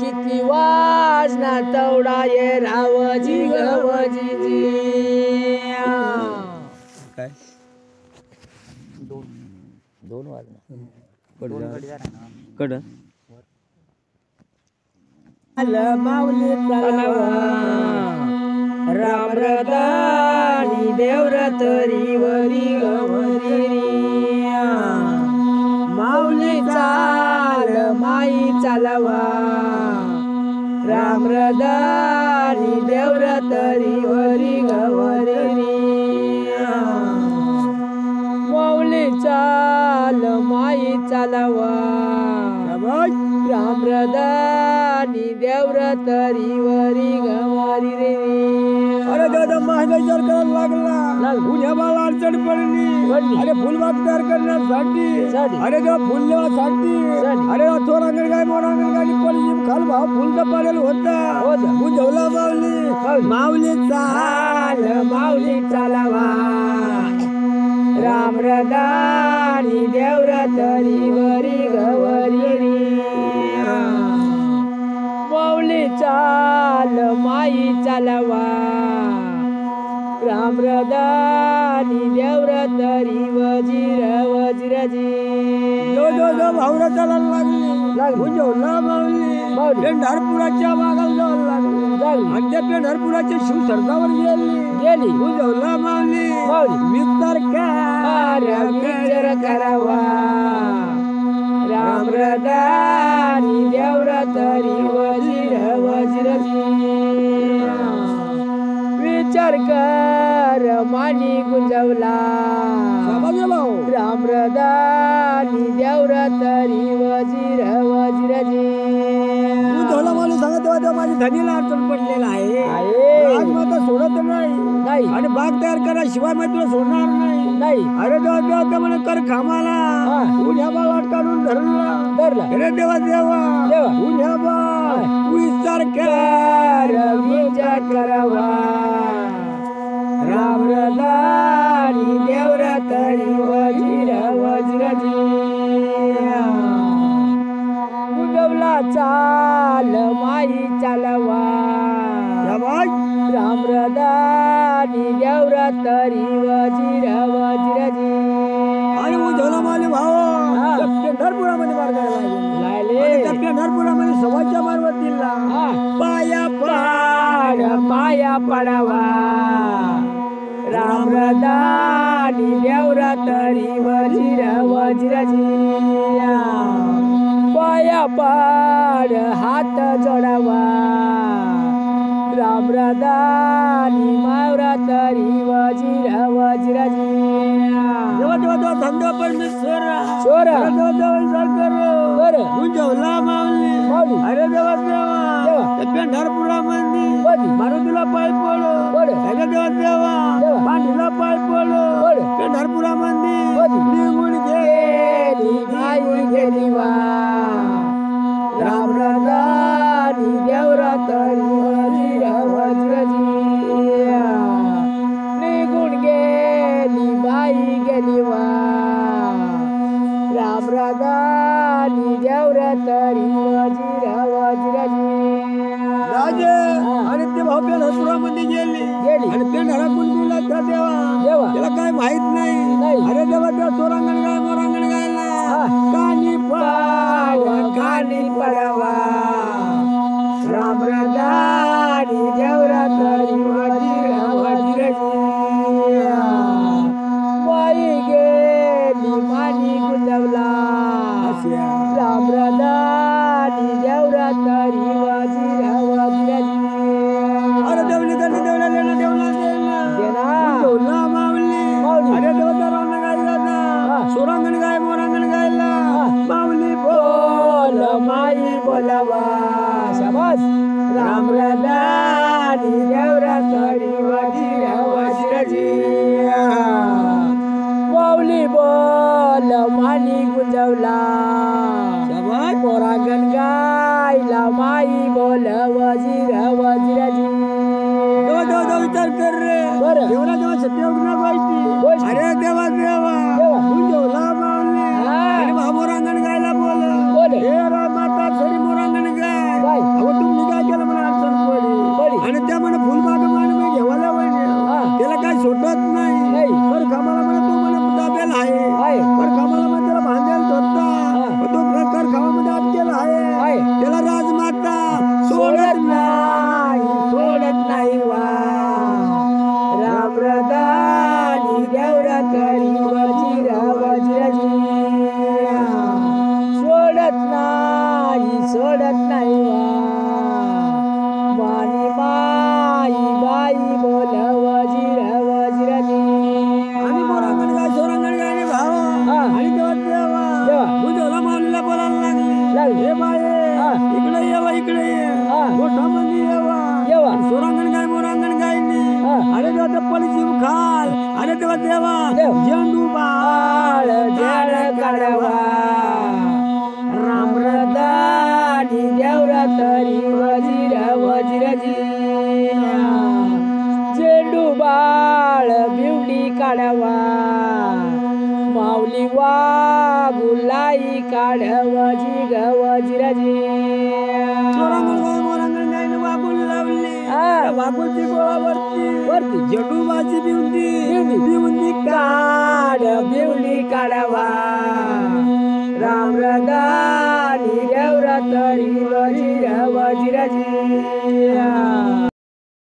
किती वाजना तेवढा ये रावजी गवजी काय दोन वाजना कड माऊली रामरदानी देवरतरी वरी गवरी माऊली चाल माई चालवा रामरदानी देवरतरी वरी गवरी माऊली चाल माई चालवा रामरदानी देवरतरी वरी गवरी रे अरे दादा महागाईवर करायला लागला उद्या बाळा अडचण पडली अरे फुलबाग तयार करण्यासाठी अरे देवा फुल देवासाठी अरे थोरांगण गाय मोरांगण गाडी पडली खाल भाव फुल पडेल होता गुंजवला माऊली माऊली चालवा रामरदानी देवरतरी वरी गवरी माऊली चाल माई चालवा रामरदानी देवरतरी वजिरजी भावना चालायला लागली गुंजवला माऊली पेंढारपुराच्या मागाला जायला लागली आणि त्या पेंढारपुराच्या शिव सरदावर गेली गुंजवला माऊली विचार करावा रामरदानी देवरतरी वजिरजी विचार कर मानी गुंजवला रामरदानी देवरतरी वजिरजी गुंजवला माऊली सांगत तेव्हा माझी धनीला अडचण पडलेला आहे राजमाता सोडत नाही आणि बाग तयार करा शिवाय मी तुला सोडणार नाही अरे देवा मला कर खामाला उद्या बाळ काढून धरला अरे देवा देवा उद्या बाळ विचार करावा रामरदानी देवरतरी वजिरजी गुंजवला चाल मा चालवा शाबास. रामरदानी देवरा तरी वजीर वजीरजी आणि उज्ज्वला माली भाव हा. त्या पेंढरपुरामध्ये मार्गाला लागले. लायले आणि त्या पेंढरपुरामध्ये सवाच्या मारवतीला हा. पाया पाड पाया पडावा रामरदानी देवरा तरी वजीर वजीरजी पाया पाड हात जोडावा रामरदानी मावरा तरी वजीर वजीरजी देवा देवा देवा धंदा परमेश्वर सोर देवा देवा सरकार बरं. उज्ज्वला माऊली माऊली. अरे देवा देवा देवा. त्या पेंढरपुरामध्ये वदी. मारुतीला पाय पड पड. अरे देवा देवा देवा. पांडीला पाय पड पड. पेंढरपुरामध्ये वदी. निघून गेली माई गेली वा रामरदानी देवरा तरी वजीर वजीरजी निघून गेली बाई गेली वा रामरदानी देवरा तरी वजीर वजीरजी राजे आणि ते भाऊ पेंढरपुरामध्ये गेली गेली. आणि पेंढरा कुंडीला त्या देवा देवा. त्याला काय माहित नाही नाही. अरे देवा देवा चोरांगण गाय मोरांगण गायला हा. कानी पाड कानी पडावा रामरदानी देवरा तरी वजीर वजीरजी माई गेली मानी गुंतवला रामरदानी देवरा तरी वजीर वजीरजी अरे देवली त्यांनी देवला देणं देवला देना. देवला माऊली माऊली. अरे देवा दरावनं गायला हा. ना सोरांगण गाय मोरांगण गायला हा. माऊली बोल माई बोलावा शाबास रामरदानी देवरा तरी वजीर वजीरजी माऊली बोल मानी गुंजवला शाबास. मोरांगण गायला माई बोल वजीर वजीरजी देवा देवा देवा विचार कर रे बरं. देवला देवा सत्य गोष्टी गोष्टी. अरे देवा देवा देवा. गुंजवला माऊली हा. आणि भाऊ मोरांगण गायला बोल बोल. हे राम माता सरी मोरांगण गाय गाय. अहो तुम्ही काय केलं म्हणा अडचण पडी. पडी आणि त्या म्हणे फुल माग मान मी घेवायला हा. वहिनी त्याला काय सोडत नाही नाही. पर कामाला म्हणे तो म्हणे दाबेल आहे आहे. पर कामाला म्हणे त्याला भांडेल धरता हा. पण तो प्रकार खावामध्ये अटकेला आहे आहे. त्याला राजमाता सोडत नाही सोडत नाही वा रामरदानी देवरा तरी वजीर वजीरजी सोडत नाही वा मानी माई बाई बोल वजीर वजीरजी आणि मोरांगण गाय सोरांगण गाय भाव हा. आणि देवा देवा. देवा बुजवला माऊलीला बोलायला लागली लागली. हे बाये हा. इकडे येवा इकडे ये हा. मोठा मंदी येवा येवा. सोरांगण गाय मोरांगण गायली हा. अरे देवा ते पळजीव खाल अरे देवा देवा देव. झेंडू बाळ बाळ झाड काढवा रामरदानी देवरा तरी वजीर वजीरजी झेंडू बाळ बिवडी काढवा माऊली वागुलाई काढ वजी ग वजीरजी सोरांगण गाय मोरांगण गायने वागून लावली हा. त्या वागूनची गोळावरती वरती. झेंडू बाची बिवंदी बिवंदी. बिवंदी काढ बिवडी काढवा रामरदानी देवरा तरी वजीर वजीरजी